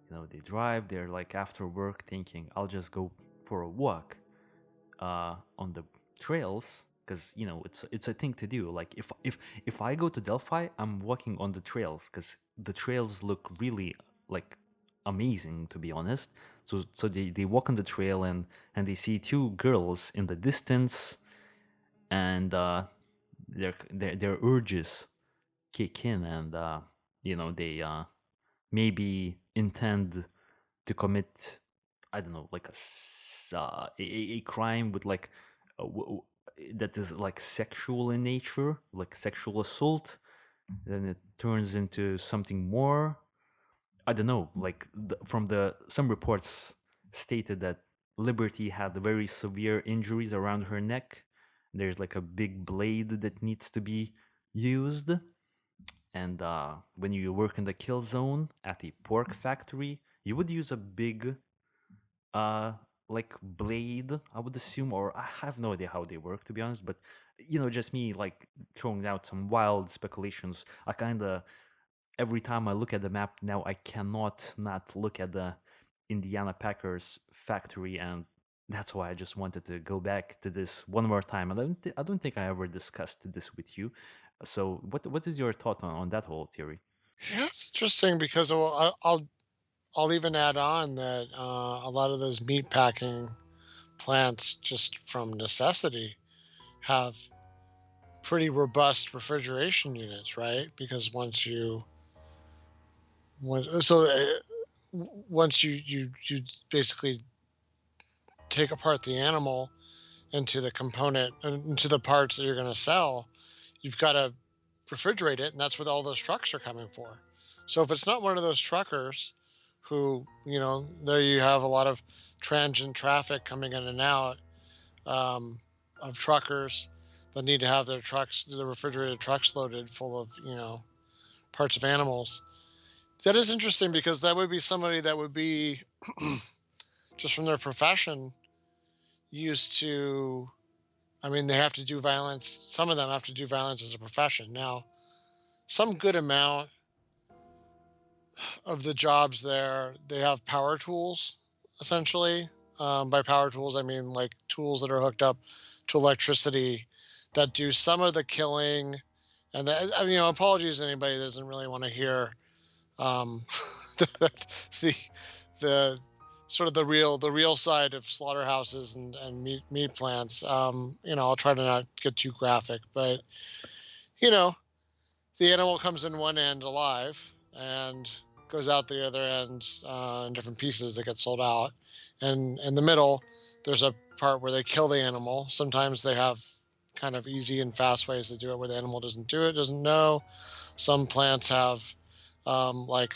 you know, they drive, they're like after work thinking, I'll just go for a walk on the trails, because you know it's a thing to do. Like if I go to Delphi, I'm walking on the trails because the trails look really like amazing, to be honest. So they walk on the trail and they see two girls in the distance, and their urges kick in, and you know, they maybe intend to commit, I don't know, like a crime with like that is like sexual in nature, like sexual assault. Then it turns into something more. I don't know, like from the some reports stated that Liberty had very severe injuries around her neck. There's like a big blade that needs to be used. And when you work in the kill zone at a pork factory, you would use a big uh like blade, I would assume, or I have no idea how they work, to be honest. But you know, just me like throwing out some wild speculations. I kind of, every time I look at the map now, I cannot not look at the Indiana Packers factory, and that's why I just wanted to go back to this one more time. And I don't think I ever discussed this with you. So what is your thought on that whole theory? Yeah, it's interesting because I'll even add on that a lot of those meat packing plants, just from necessity, have pretty robust refrigeration units, right? Because once you basically take apart the animal into the parts that you're going to sell, you've got to refrigerate it, and that's what all those trucks are coming for. So if it's not one of those truckers who, you know, there you have a lot of transient traffic coming in and out, of truckers that need to have the refrigerated trucks loaded full of, you know, parts of animals. That is interesting because that would be somebody that would be just from their profession used to, I mean, they have to do violence. Some of them have to do violence as a profession. Now, some good amount of the jobs there, they have power tools, essentially. By power tools, I mean like tools that are hooked up to electricity that do some of the killing. And that, I mean, you know, apologies to anybody that doesn't really want to hear um, the the sort of the real side of slaughterhouses and meat plants. You know, I'll try to not get too graphic, but you know, the animal comes in one end alive and goes out the other end in different pieces that get sold out. And in the middle, there's a part where they kill the animal. Sometimes they have kind of easy and fast ways to do it where the animal doesn't do it, doesn't know. Some plants have like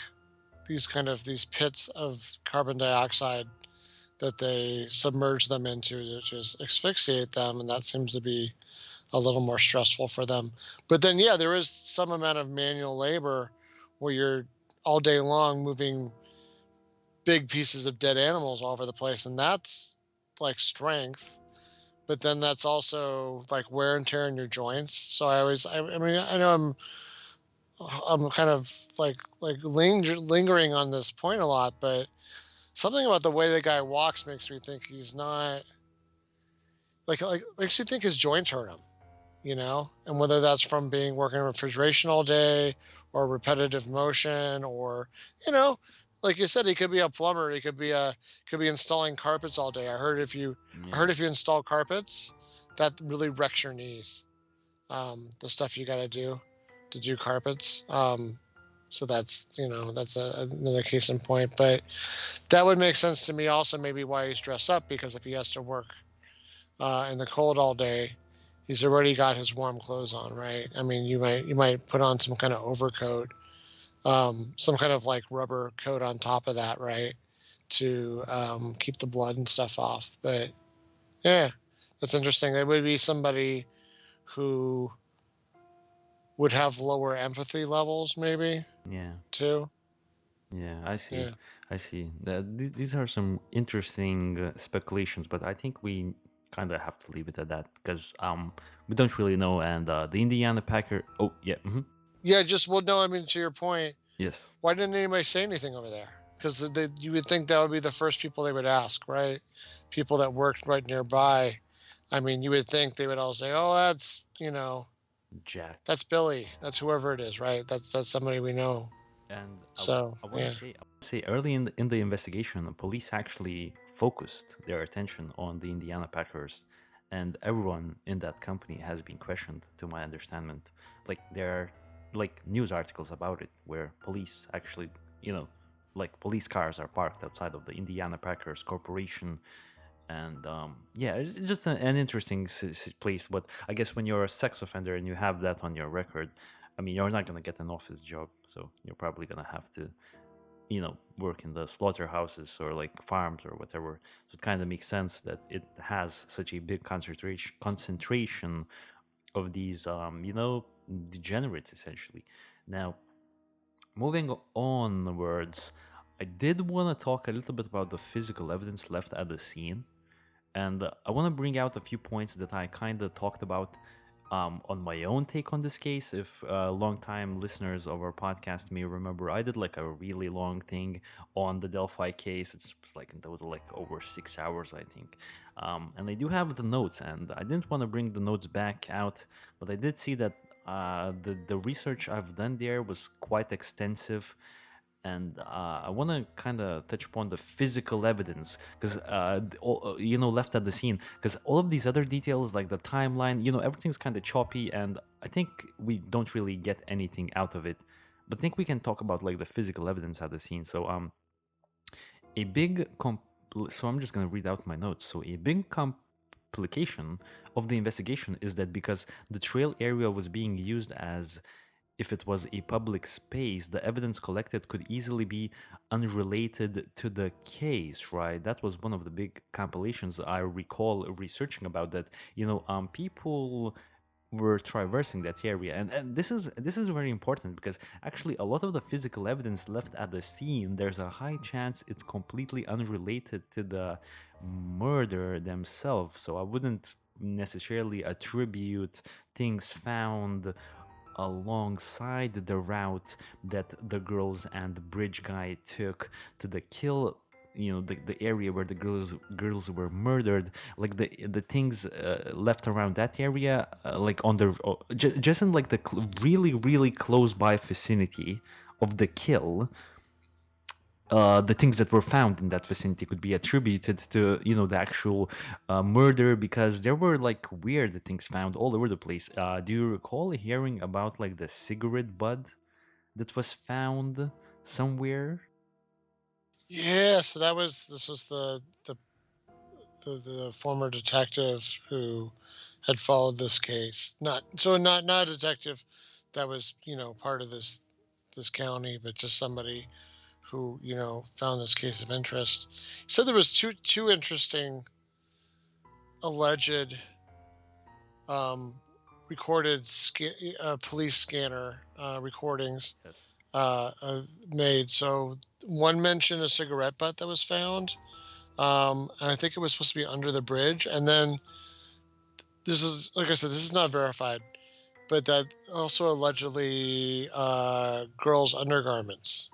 these pits of carbon dioxide that they submerge them into to just asphyxiate them, and that seems to be a little more stressful for them. But then, yeah, there is some amount of manual labor where you're all day long moving big pieces of dead animals all over the place, and that's like strength. But then that's also like wear and tear in your joints. So I mean, I know I'm kind of lingering on this point a lot, but something about the way the guy walks makes me think he's not like makes you think his joints hurt him, you know? And whether that's from being working in refrigeration all day or repetitive motion, or, you know, like you said, he could be a plumber. He could be installing carpets all day. I Yeah. heard if you install carpets, that really wrecks your knees. The stuff you got to do carpets. So that's, that's another case in point. But that would make sense to me also, maybe why he's dressed up, because if he has to work in the cold all day, he's already got his warm clothes on, right? I mean, you might put on some kind of overcoat, some kind of like rubber coat on top of that, right, to keep the blood and stuff off. But yeah, that's interesting. It would be somebody who would have lower empathy levels, maybe, Yeah. too. Yeah, I see. Yeah. I see. These are some interesting speculations, but I think we kind of have to leave it at that because we don't really know. And the Indiana Packer. Oh yeah. Yeah, just, well, no, I mean, to your point, Yes. why didn't anybody say anything over there? Because you would think that would be the first people they would ask, right? People that worked right nearby. I mean, you would think they would all say, "Oh, that's, Jack. that's Billy. That's whoever it is, right? That's somebody we know." And So, I want to yeah. say, early in the investigation, the police actually focused their attention on the Indiana Packers, and everyone in that company has been questioned, to my understanding. Like there are like news articles about it where police actually, like police cars are parked outside of the Indiana Packers Corporation. And yeah, it's just an interesting place. But I guess when you're a sex offender and you have that on your record, I mean, you're not going to get an office job. So you're probably going to have to, work in the slaughterhouses or like farms or whatever. So it kind of makes sense that it has such a big concentration of these, degenerates essentially. Now, moving onwards, I did want to talk a little bit about the physical evidence left at the scene. And I want to bring out a few points that I kind of talked about on my own take on this case. If long-time listeners of our podcast may remember, I did like a really long thing on the Delphi case. It's like in total like over 6 hours, I think. And I do have the notes, and I didn't want to bring the notes back out, but I did see that the research I've done there was quite extensive. And I want to kind of touch upon the physical evidence because, left at the scene. Because all of these other details, like the timeline, everything's kind of choppy, and I think we don't really get anything out of it. But I think we can talk about like the physical evidence at the scene. So, a big so I'm just gonna read out my notes. So, a big complication of the investigation is that because the trail area was being used as if it was a public space, the evidence collected could easily be unrelated to the case, right? That was one of the big compilations I recall researching about that. People were traversing that area, and this is very important because actually a lot of the physical evidence left at the scene, there's a high chance it's completely unrelated to the murder themselves. So I wouldn't necessarily attribute things found alongside the route that the girls and the bridge guy took to the kill, the area where the girls were murdered, like the things left around that area, like on the just in like the really really close by vicinity of the kill. The things that were found in that vicinity could be attributed to the actual murder, because there were like weird things found all over the place. Do you recall hearing about like the cigarette butt that was found somewhere? Yeah, so this was the former detective who had followed this case. Not a detective that was, part of this county, but just somebody who, found this case of interest. He said there was two interesting alleged recorded police scanner recordings Yes. made. So one mentioned a cigarette butt that was found, and I think it was supposed to be under the bridge. And then this is, like I said, this is not verified, but that also allegedly girls' undergarments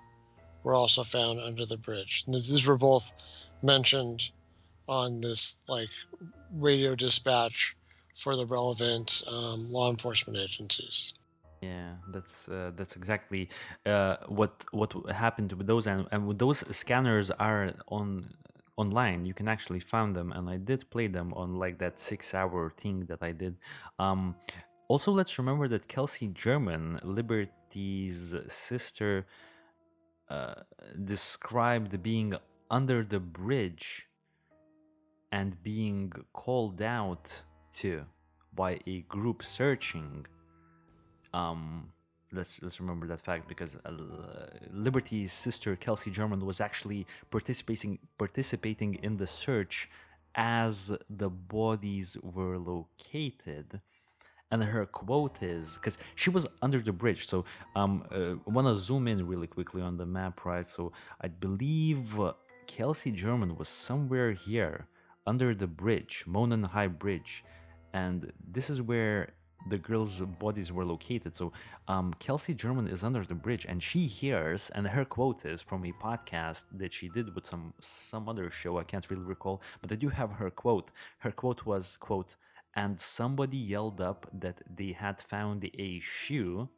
were also found under the bridge. And these were both mentioned on this like radio dispatch for the relevant law enforcement agencies. Yeah, that's exactly what happened with those, and with those scanners are online. You can actually find them, and I did play them on like that 6 hour thing that I did. Um, Also, let's remember that Kelsey German, Liberty's sister, uh, described being under the bridge and being called out to by a group searching. Um, let's remember that fact because Liberty's sister Kelsey German was actually participating in the search as the bodies were located. And her quote is because she was under the bridge. So I want to zoom in really quickly on the map, right? So I believe Kelsey German was somewhere here under the bridge, Monon High Bridge, and this is where the girls' bodies were located. So Kelsey German is under the bridge, and she hears, and her quote is from a podcast that she did with some other show. I can't really recall, but I do have her quote. Her quote was, "quote and somebody yelled up that they had found a shoe,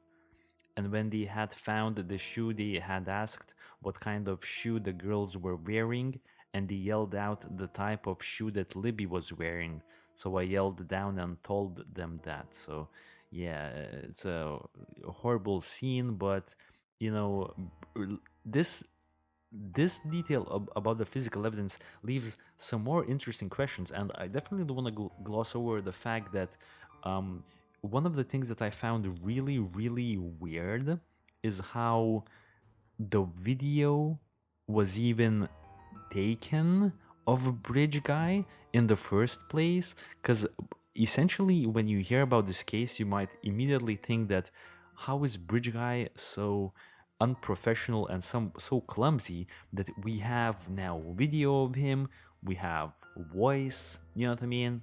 and when they had found the shoe, they had asked what kind of shoe the girls were wearing, and they yelled out the type of shoe that Libby was wearing. So I yelled down and told them that." So, yeah, it's a horrible scene, but you know, this this detail about the physical evidence leaves some more interesting questions, and I definitely don't want to gloss over the fact that one of the things that I found really, really weird is how the video was even taken of a bridge guy in the first place. Because essentially, when you hear about this case, you might immediately think that how is bridge guy so unprofessional and so clumsy that we have now video of him, we have voice, you know what I mean?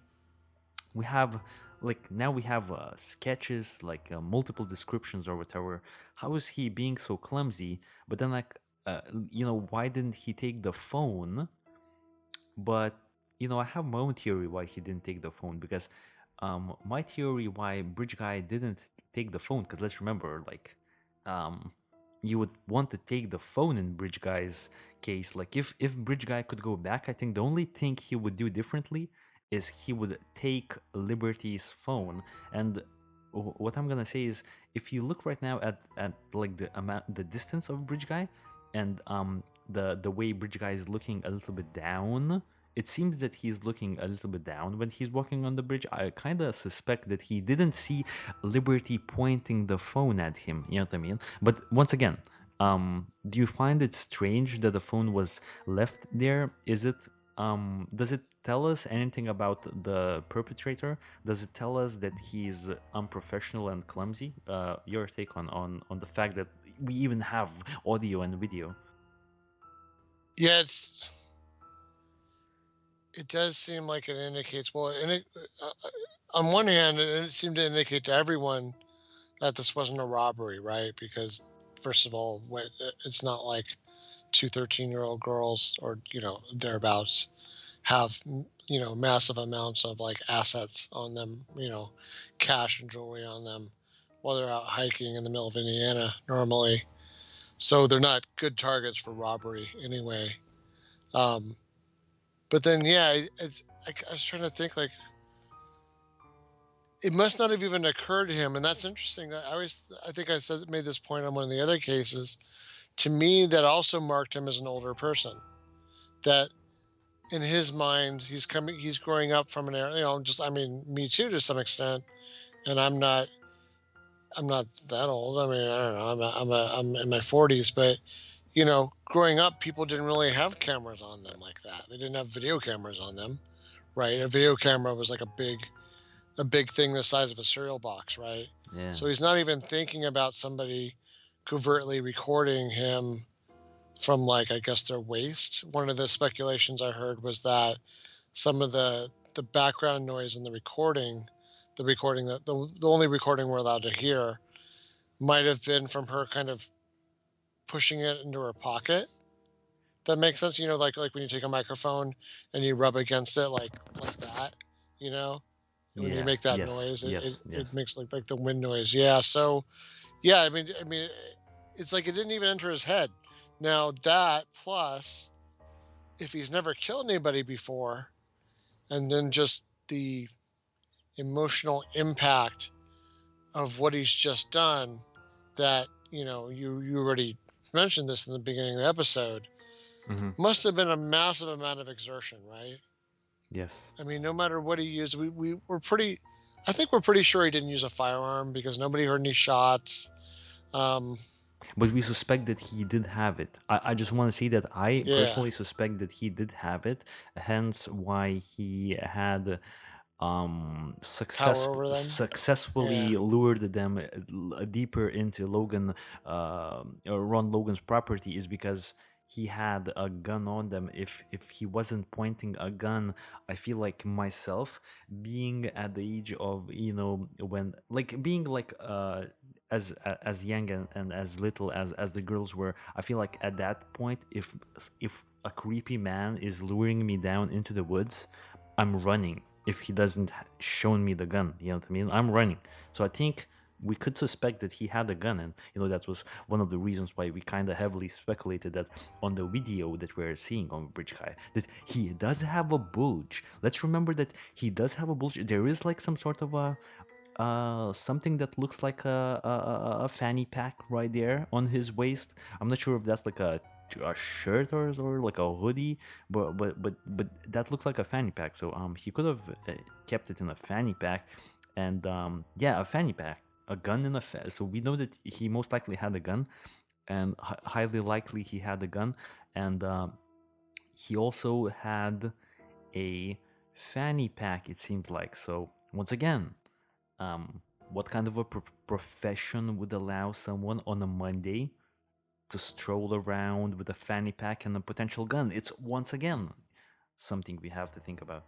We have like now we have sketches like multiple descriptions or whatever. How is he being so clumsy? But then like why didn't he take the phone? But I have my own theory why he didn't take the phone, because my theory why bridge guy didn't take the phone, because let's remember, like you would want to take the phone in bridge guy's case. Like if bridge guy could go back, I think the only thing he would do differently is he would take Liberty's phone. And what I'm gonna say is, if you look right now at like the distance of bridge guy, and the way bridge guy is looking a little bit down, it seems that he's looking a little bit down when he's walking on the bridge. I kind of suspect that he didn't see Liberty pointing the phone at him, you know what I mean? But once again, do you find it strange that the phone was left there? Does it tell us anything about the perpetrator? Does it tell us that he's unprofessional and clumsy? Your take on the fact that we even have audio and video. Yeah, it does seem like it indicates, well, and on one hand, it seemed to indicate to everyone that this wasn't a robbery, right? Because first of all, it's not like two 13-year-old girls or thereabouts have massive amounts of like assets on them, cash and jewelry on them while they're out hiking in the middle of Indiana normally. So they're not good targets for robbery anyway. But then, yeah, I was trying to think, like, it must not have even occurred to him, and that's interesting. I think I made this point on one of the other cases. To me, that also marked him as an older person. That in his mind, he's growing up from an area, me too to some extent, and I'm not that old. I mean, I don't know. I'm in my 40s, but growing up, people didn't really have cameras on them like that. They didn't have video cameras on them, right? A video camera was like a big thing the size of a cereal box, right? Yeah. So he's not even thinking about somebody covertly recording him from, like, I guess, their waist. One of the speculations I heard was that some of the background noise in the recording that the only recording we're allowed to hear might have been from her kind of pushing it into her pocket. That makes sense, like when you take a microphone and you rub against it like that, when you Yeah. make that Yes. noise, Yes. it Yes. makes like the wind noise. Yeah. So yeah, I mean, it's like it didn't even enter his head. Now that plus, if he's never killed anybody before, and then just the emotional impact of what he's just done, that you already mentioned this in the beginning of the episode, Hmm. must have been a massive amount of exertion, right? Yes. I mean, no matter what he used, we were pretty. I think we're pretty sure he didn't use a firearm because nobody heard any shots. Um, But we suspect that he did have it. I just want to say that I yeah, personally suspect that he did have it, hence why he had power over them. Yeah, successfully lured them deeper into Ron Logan's property, is because he had a gun on them. If he wasn't pointing a gun, I feel like myself, being at the age of, when, like, being like as young and as little as the girls were, I feel like at that point, if a creepy man is luring me down into the woods, I'm running. If he doesn't show me the gun, you know what I mean, I'm running. So I think we could suspect that he had a gun, and that was one of the reasons why we kind of heavily speculated that on the video that we're seeing on Bridge High, that he does have a bulge. Let's remember that he does have a bulge. There is like some sort of a something that looks like a fanny pack right there on his waist. I'm not sure if that's like a shirt or like a hoodie, but that looks like a fanny pack. So he could have kept it in a fanny pack, and yeah, a fanny pack, a gun in so we know that he most likely had a gun, and highly likely he had a gun, and he also had a fanny pack, it seems like. So once again, what kind of a profession would allow someone on a Monday to stroll around with a fanny pack and a potential gun? It's once again something we have to think about.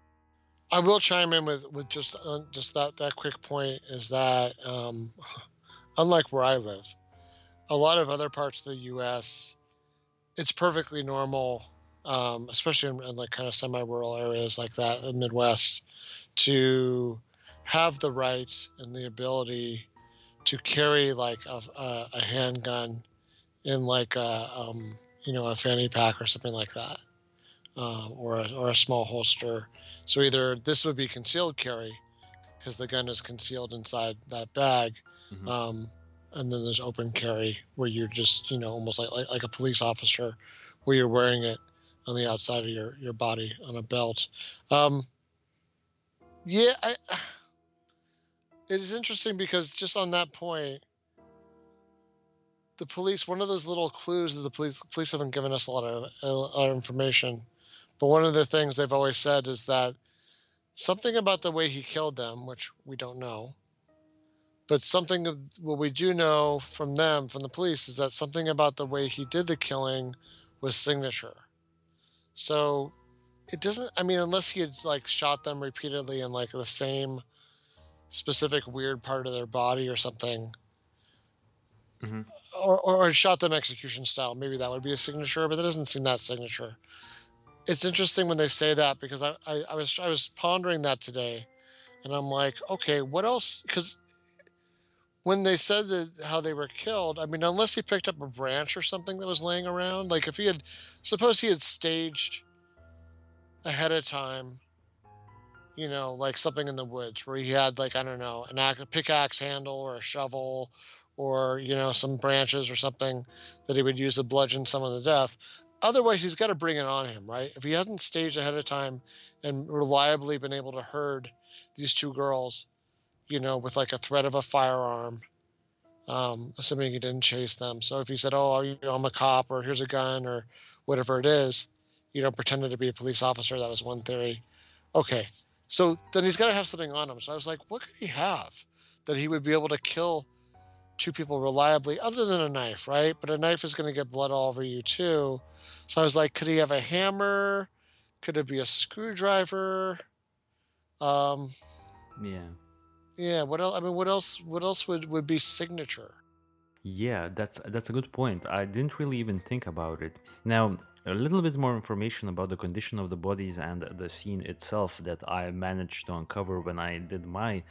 I will chime in with just that quick point is that unlike where I live, a lot of other parts of the U.S., it's perfectly normal, especially in like kind of semi-rural areas like that, the Midwest, to have the right and the ability to carry like a handgun in like a fanny pack or something like that, or a small holster. So either this would be concealed carry because the gun is concealed inside that bag, Mhm. and then there's open carry where you're just almost like a police officer, where you're wearing it on the outside of your body on a belt. Um, yeah, it is interesting because just on that point, the police, one of those little clues that the police haven't given us a lot of information, but one of the things they've always said is that something about the way he killed them, which we don't know, but something of what we do know from the police, is that something about the way he did the killing was signature. So it doesn't, I mean, unless he had like shot them repeatedly in like the same specific weird part of their body or something, Mhm. or shot them execution style, maybe that would be a signature, but that doesn't seem that signature. It's interesting when they say that, because I was pondering that today, and I'm like, okay, what else? Because when they said that how they were killed, I mean, unless he picked up a branch or something that was laying around, like if he had, suppose he had staged ahead of time, like something in the woods where he had like, I don't know, a pickaxe handle or a shovel, or some branches or something that he would use to bludgeon someone to death. Otherwise, he's got to bring it on him, right? If he hasn't staged ahead of time and reliably been able to herd these two girls, with like a threat of a firearm, assuming he didn't chase them. So if he said, "Oh, I'm a cop," or "Here's a gun," or whatever it is, pretended to be a police officer, that was one theory. Okay, so then he's got to have something on him. So I was like, what could he have that he would be able to kill two people reliably, other than a knife, right? But a knife is going to get blood all over you too. So I was like, could he have a hammer? Could it be a screwdriver? Um, Yeah. yeah. What else? I mean, what else? What else would be signature? Yeah, that's a good point. I didn't really even think about it. Now, a little bit more information about the condition of the bodies and the scene itself that I managed to uncover when I did my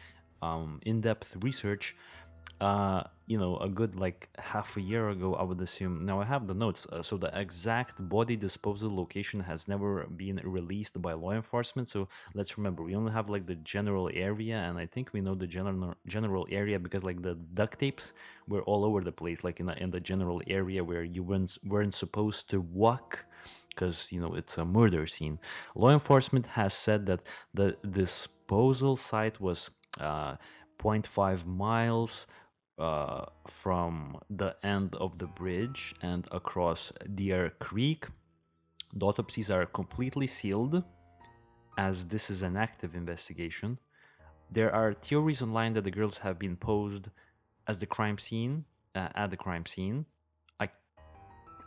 in-depth research. A good like half a year ago, I would assume. Now I have the notes. So the exact body disposal location has never been released by law enforcement. So let's remember, we only have like the general area, and I think we know the general area because like the duct tapes were all over the place, like in the general area where you weren't supposed to walk because it's a murder scene. Law enforcement has said that the disposal site was 0.5 miles from the end of the bridge and across Deer Creek. The autopsies are completely sealed, as this is an active investigation. There are theories online that the girls have been posed as the crime scene, at the crime scene.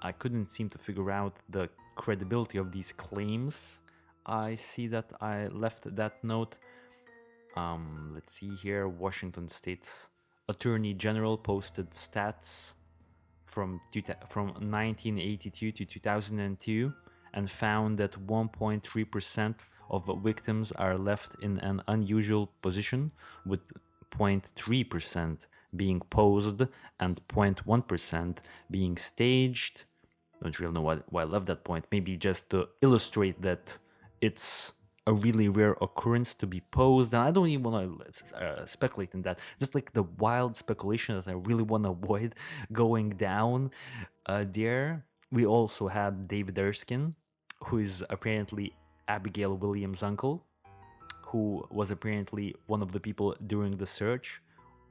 I couldn't seem to figure out the credibility of these claims. I see that I left that note. Let's see here. Washington State's Attorney General posted stats from 1982 to 2002 and found that 1.3% of victims are left in an unusual position, with 0.3% being posed and 0.1% being staged. Don't really know why I left that point. Maybe just to illustrate that it's a really rare occurrence to be posed, and I don't even want to speculate in that. Just like the wild speculation that I really want to avoid going down there. We also had David Erskine, who is apparently Abigail Williams' uncle, who was apparently one of the people during the search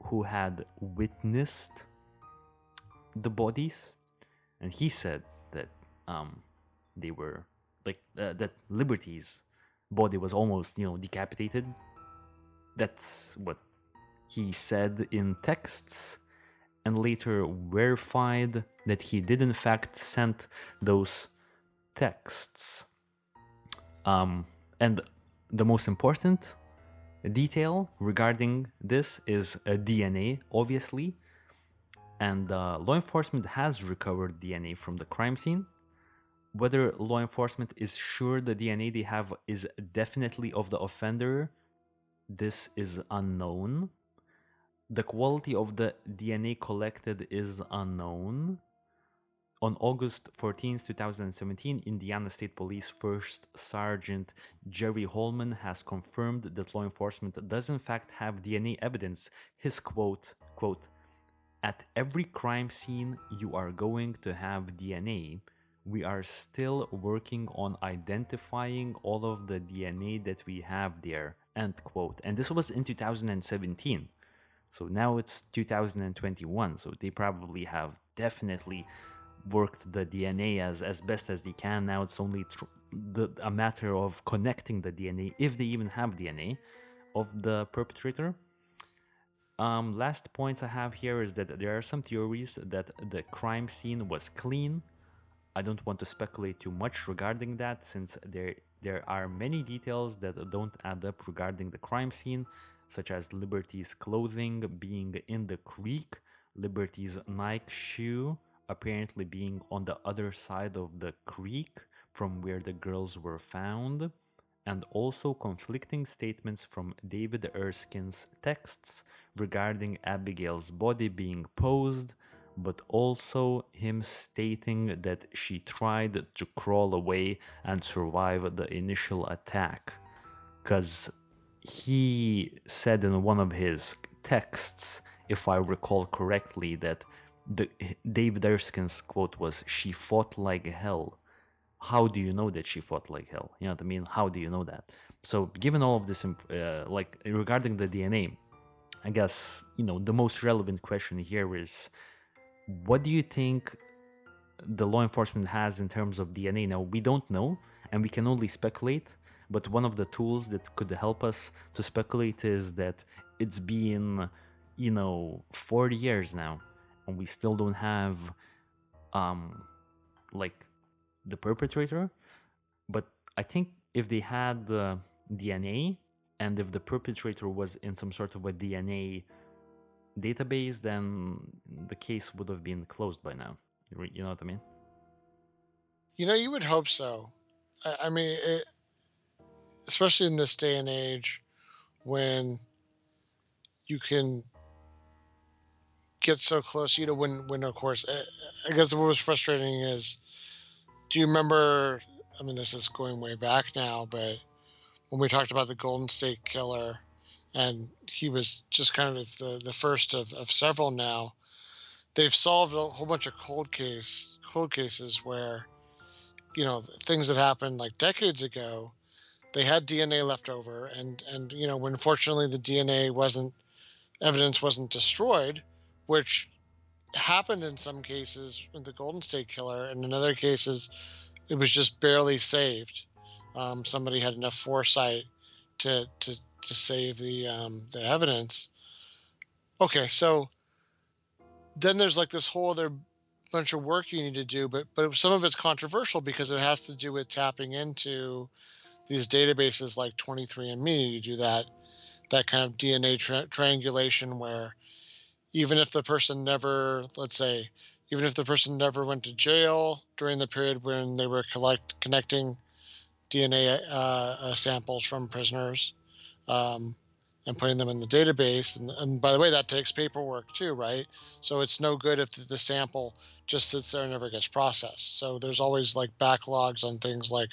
who had witnessed the bodies, and he said that they were like that Liberty's body was almost decapitated. That's what he said in texts, and later verified that he did in fact send those texts. And the most important detail regarding this is DNA, obviously, and law enforcement has recovered DNA from the crime scene. Whether law enforcement is sure the DNA they have is definitely of the offender, this is unknown. The quality of the DNA collected is unknown. On August 14, 2017, Indiana State Police First Sergeant Jerry Holman has confirmed that law enforcement does in fact have DNA evidence. His quote, "At every crime scene you are going to have DNA. We are still working on identifying all of the DNA that we have there," end quote. And this was in 2017. So now it's 2021. So they probably have definitely worked the DNA as best as they can. Now it's only a matter of connecting the DNA, if they even have DNA, of the perpetrator. Last points I have here is that there are some theories that the crime scene was clean. I don't want to speculate too much regarding that, since there are many details that don't add up regarding the crime scene, such as Liberty's clothing being in the creek, Liberty's Nike shoe apparently being on the other side of the creek from where the girls were found, and also conflicting statements from David Erskine's texts regarding Abigail's body being posed, but also him stating that she tried to crawl away and survive the initial attack. Because he said in one of his texts, if I recall correctly, that David Erskine's quote was, "She fought like hell." How do you know that she fought like hell? You know what I mean? How do you know that? So given all of this, like regarding the DNA, I guess, the most relevant question here is, what do you think the law enforcement has in terms of DNA? Now, we don't know, and we can only speculate, but one of the tools that could help us to speculate is that it's been, 40 years now, and we still don't have, like, the perpetrator. But I think if they had the DNA, and if the perpetrator was in some sort of a DNA database, then the case would have been closed by now. You know what I mean? You would hope so. I mean, especially in this day and age when you can get so close. When of course, I guess what was frustrating is, do you remember? I mean, this is going way back now, but when we talked about the Golden State Killer, and he was just kind of the first of several now. They've solved a whole bunch of cold cases where things that happened like decades ago. They had DNA left over, and when fortunately the DNA wasn't evidence wasn't destroyed, which happened in some cases with the Golden State Killer, and in other cases it was just barely saved. Somebody had enough foresight to save the evidence. Okay, so then there's like this whole other bunch of work you need to do, but some of it's controversial because it has to do with tapping into these databases like 23andMe. You do that kind of DNA triangulation where even if the person never, let's say, even if the person never went to jail during the period when they were connecting DNA samples from prisoners, and putting them in the database. And by the way, that takes paperwork too, right? So it's no good if the sample just sits there and never gets processed. So there's always like backlogs on things like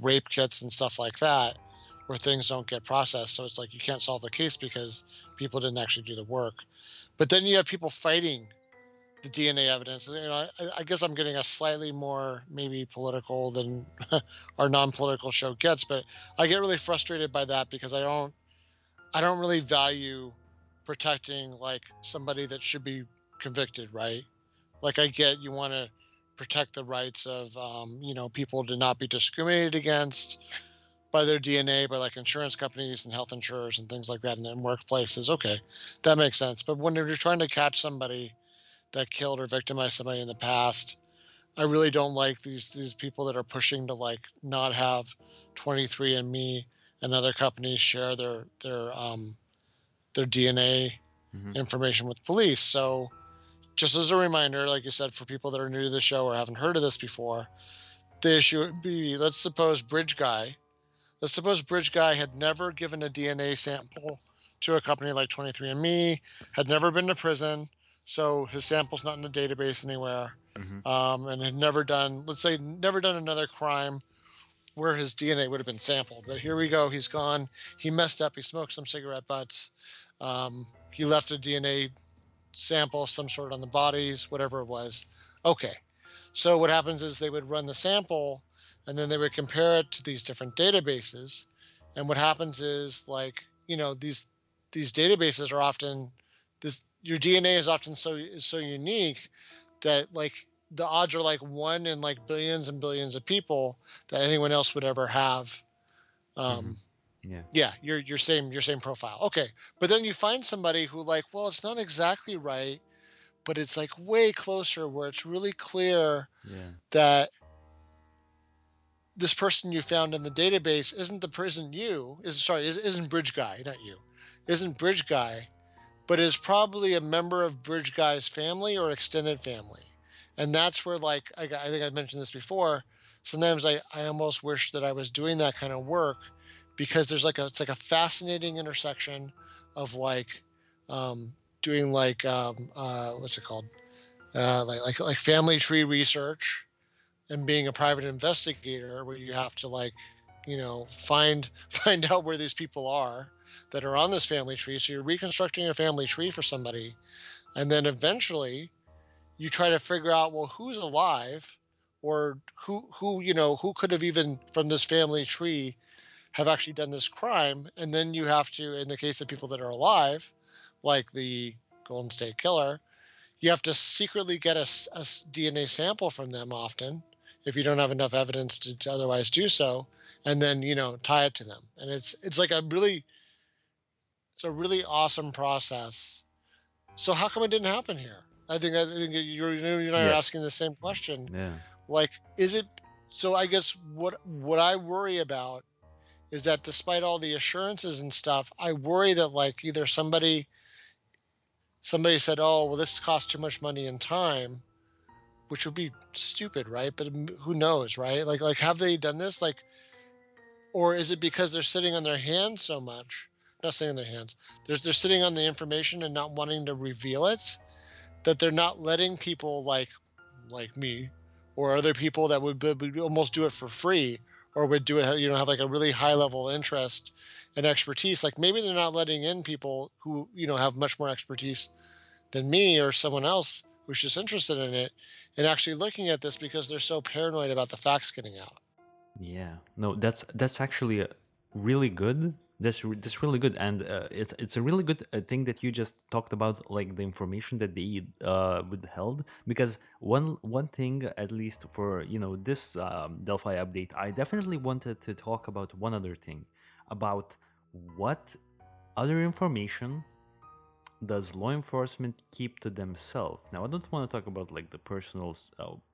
rape kits and stuff like that, where things don't get processed. So it's like you can't solve the case because people didn't actually do the work. But then you have people fighting the DNA evidence. I guess I'm getting a slightly more maybe political than our non-political show gets, but I get really frustrated by that because I don't really value protecting like somebody that should be convicted, right? Like I get you want to protect the rights of people to not be discriminated against by their DNA, by like insurance companies and health insurers and things like that, and in workplaces. Okay, that makes sense. But when you're trying to catch somebody that killed or victimized somebody in the past, I really don't like these people that are pushing to like not have 23andMe and other companies share their DNA Hmm. information with police. So just as a reminder, like you said, for people that are new to the show or haven't heard of this before, the issue would be, let's suppose Bridge Guy had never given a DNA sample to a company like 23andMe, had never been to prison, so his sample's not in the database anywhere, Hmm. and had never done, let's say, never done another crime where his DNA would have been sampled. But here we go, he's gone, he messed up, he smoked some cigarette butts, he left a DNA sample of some sort on the bodies, whatever it was. Okay, so what happens is they would run the sample and then they would compare it to these different databases. And what happens is like, these databases are often your DNA is so unique that like the odds are like one in like billions and billions of people that anyone else would ever have. Hmm. Um, Yeah. yeah, your same profile. Okay, but then you find somebody who like, well, it's not exactly right, but it's like way closer where it's really clear Yeah. that this person you found in the database isn't Bridge Guy, not you, isn't Bridge Guy, but is probably a member of Bridge Guy's family or extended family. And that's where, like, I think I mentioned this before. Sometimes I almost wish that I was doing that kind of work because it's like a fascinating intersection of like doing like what's it called, like family tree research and being a private investigator where you have to like find out where these people are that are on this family tree. So you're reconstructing a family tree for somebody, and then eventually you try to figure out, well, who's alive, or who could have even from this family tree have actually done this crime. And then you have to, in the case of people that are alive, like the Golden State Killer, you have to secretly get a DNA sample from them often if you don't have enough evidence to otherwise do so, and then tie it to them. And it's like it's a really awesome process. So how come it didn't happen here? I think you're not Yes. asking the same question. Yeah. Like, is it? So I guess what I worry about is that despite all the assurances and stuff, I worry that like either somebody said, oh well, this costs too much money and time, which would be stupid, right? But who knows, right? Like have they done this? Like, or is it because they're sitting on their hands so much? Not sitting on their hands. They're sitting on the information and not wanting to reveal it, that they're not letting people like me or other people that would almost do it for free, or would do it, have like a really high level interest and expertise. Like maybe they're not letting in people who, have much more expertise than me or someone else who's just interested in it and actually looking at this because they're so paranoid about the facts getting out. Yeah, no, that's actually really good. That's really good, and it's a really good thing that you just talked about, like the information that they withheld. Because one thing, at least for this Delphi update, I definitely wanted to talk about one other thing, about what other information does law enforcement keep to themselves? Now, I don't want to talk about like the personal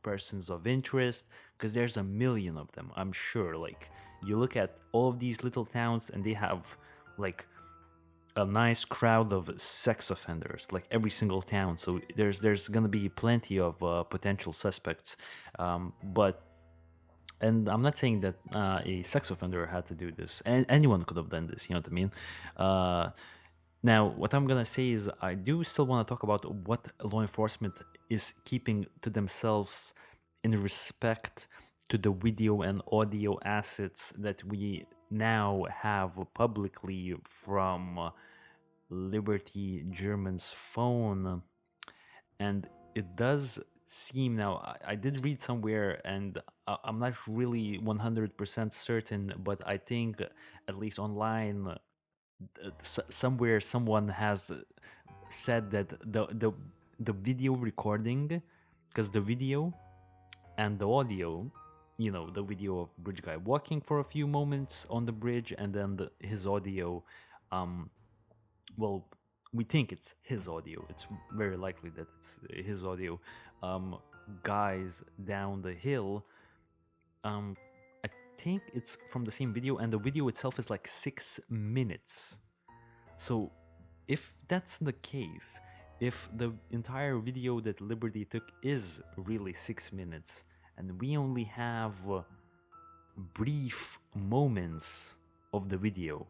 persons of interest, because there's a million of them, I'm sure. Like, you look at all of these little towns and they have like a nice crowd of sex offenders, like every single town. So there's gonna be plenty of potential suspects. But and I'm not saying that a sex offender had to do this, and anyone could have done this. You know what I mean? Now, what I'm gonna say is, I do still want to talk about what law enforcement is keeping to themselves in respect to the video and audio assets that we now have publicly from Liberty German's phone. And it does seem, now I did read somewhere, and I'm not really 100% certain, but I think at least online, somewhere someone has said that the video recording, because the video and the audio, the video of bridge guy walking for a few moments on the bridge, and then his audio, well, we think it's his audio, it's very likely that it's his audio, guys down the hill, I think it's from the same video, and the video itself is like 6 minutes. So if that's the case, if the entire video that Liberty took is really 6 minutes, and we only have brief moments of the video,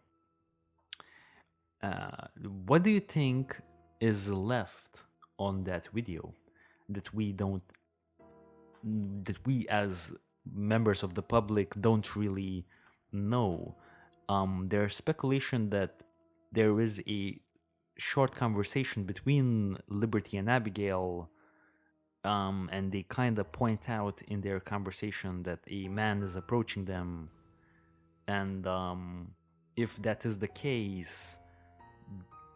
what do you think is left on that video that we as members of the public don't really know? There's speculation that there is a short conversation between Liberty and Abigail, and they kind of point out in their conversation that a man is approaching them, and if that is the case,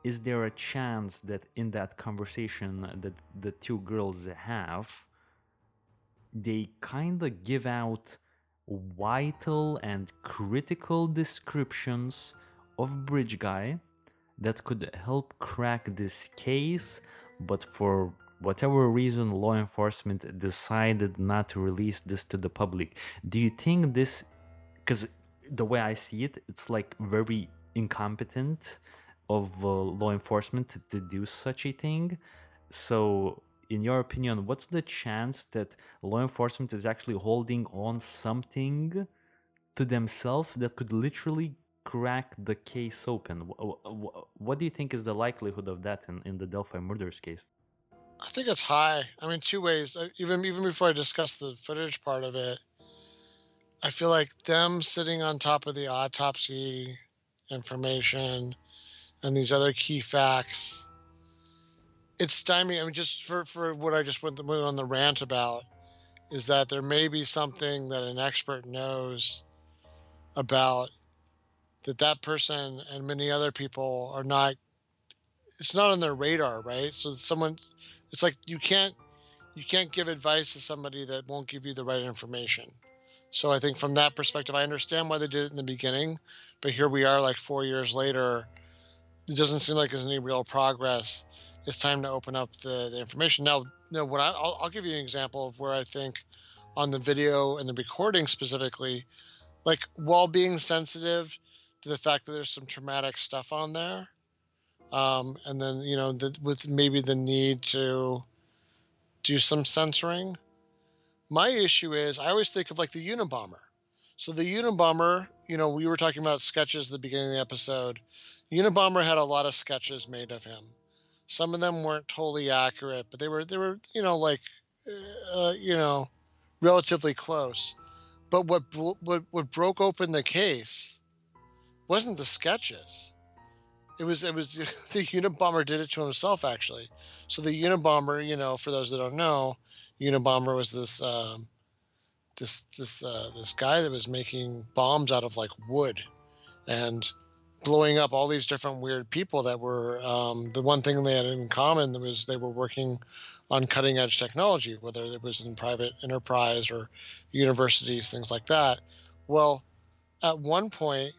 is there a chance that in that conversation that the two girls have, they kind of give out vital and critical descriptions of Bridge Guy that could help crack this case, but for whatever reason, law enforcement decided not to release this to the public? Do you think this, because the way I see it, it's like very incompetent of law enforcement to do such a thing. So in your opinion, what's the chance that law enforcement is actually holding on something to themselves that could literally crack the case open? What do you think is the likelihood of that in the Delphi Murders case? I think it's high. I mean, two ways. Even before I discuss the footage part of it, I feel like them sitting on top of the autopsy information and these other key facts, it's stymied. I mean, just for what I just went on the rant about, is that there may be something that an expert knows about that person and many other people are not, it's not on their radar, right? So it's like you can't give advice to somebody that won't give you the right information. So I think from that perspective, I understand why they did it in the beginning, but here we are like 4 years later. It doesn't seem like there's any real progress. It's time to open up the information. Now, what I'll give you an example of where I think on the video and the recording specifically, like while being sensitive to the fact that there's some traumatic stuff on there, and then with maybe the need to do some censoring, My issue is I always think of like the Unabomber. So the Unabomber, we were talking about sketches at the beginning of the episode. Unabomber had a lot of sketches made of him. Some of them weren't totally accurate, but they were like uh, you know relatively close. But what broke open the case wasn't the sketches. It was the Unabomber did it to himself actually. So the Unabomber, for those that don't know, Unabomber was this guy that was making bombs out of like wood and blowing up all these different weird people that were the one thing they had in common was they were working on cutting edge technology, whether it was in private enterprise or universities, things like that. Well, at one point,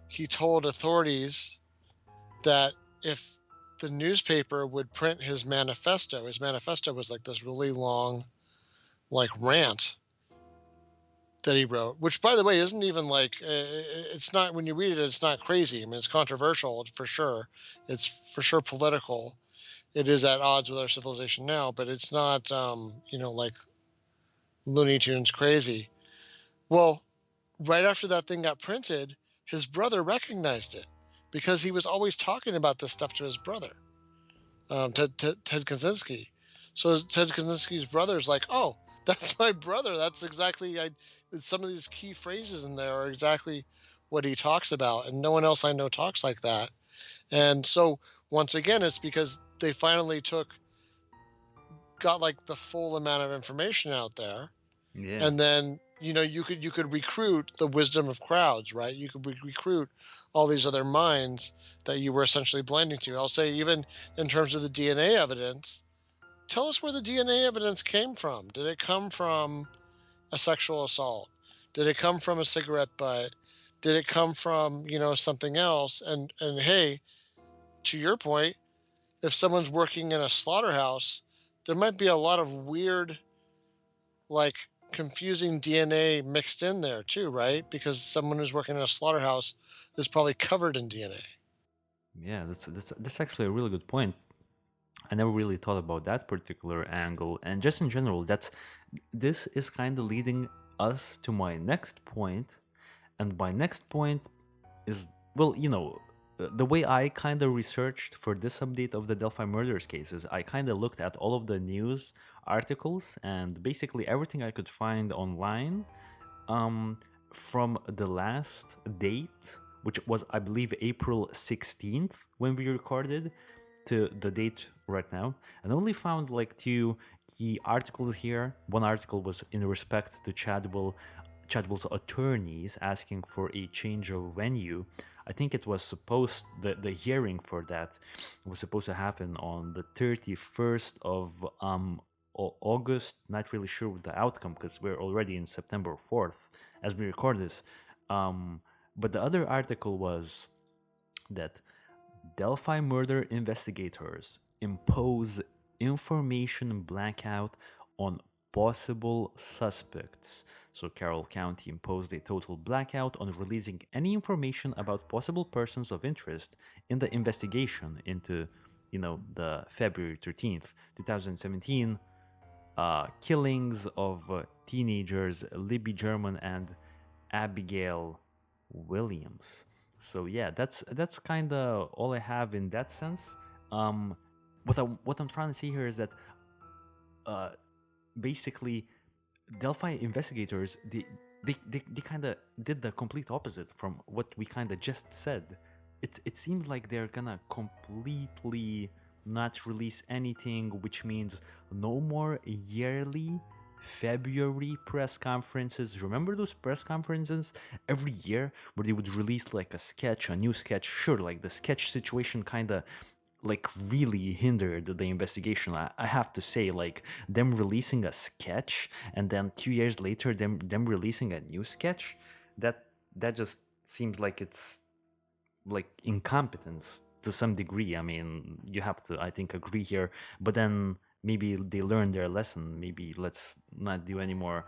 he told authorities that if the newspaper would print his manifesto was like this really long, like rant that he wrote, which by the way isn't even like it's not, when you read it, it's not crazy. I mean, it's controversial for sure. It's for sure political. It is at odds with our civilization now, but it's not like Looney Tunes crazy. Well, right after that thing got printed, his brother recognized it because he was always talking about this stuff to his brother, Ted Kaczynski. So Ted Kaczynski's brother's like, oh, that's my brother. That's exactly, some of these key phrases in there are exactly what he talks about. And no one else I know talks like that. And so once again, it's because they finally got like the full amount of information out there. Yeah. And then, you could recruit the wisdom of crowds, right? You could recruit all these other minds that you were essentially blending to. I'll say, even in terms of the DNA evidence, tell us where the DNA evidence came from. Did it come from a sexual assault? Did it come from a cigarette butt? Did it come from, something else? And hey, to your point, if someone's working in a slaughterhouse, there might be a lot of weird, like confusing DNA mixed in there too, right? Because someone who's working in a slaughterhouse is probably covered in DNA. Yeah, that's actually a really good point. I never really thought about that particular angle, and just in general, this is kind of leading us to my next point, and my next point is, well, the way I kind of researched for this update of the Delphi Murders cases, I kind of looked at all of the news articles and basically everything I could find online from the last date, which was, I believe, April 16th when we recorded, to the date right now, and only found like two key articles here. One article was in respect to Chadwell's attorneys asking for a change of venue. I think it was supposed, the hearing for that was supposed to happen on the 31st of August. Not really sure what the outcome, because we're already in September 4th as we record this. But the other article was that Delphi murder investigators impose information blackout on possible suspects. So Carroll County imposed a total blackout on releasing any information about possible persons of interest in the investigation into, the February 13th, 2017 killings of teenagers Libby German and Abigail Williams. So yeah, that's kind of all I have in that sense. What I'm trying to say here is that basically Delphi investigators they kind of did the complete opposite from what we kind of just said. It seems like they're gonna completely not release anything, which means no more yearly February press conferences. Remember those press conferences every year where they would release like a new sketch? Sure, like the sketch situation kind of like really hindered the investigation. I have to say, like them releasing a sketch and then 2 years later them releasing a new sketch, that just seems like it's like incompetence to some degree. I mean, you have to, I think, agree here. But then maybe they learned their lesson. Maybe let's not do any more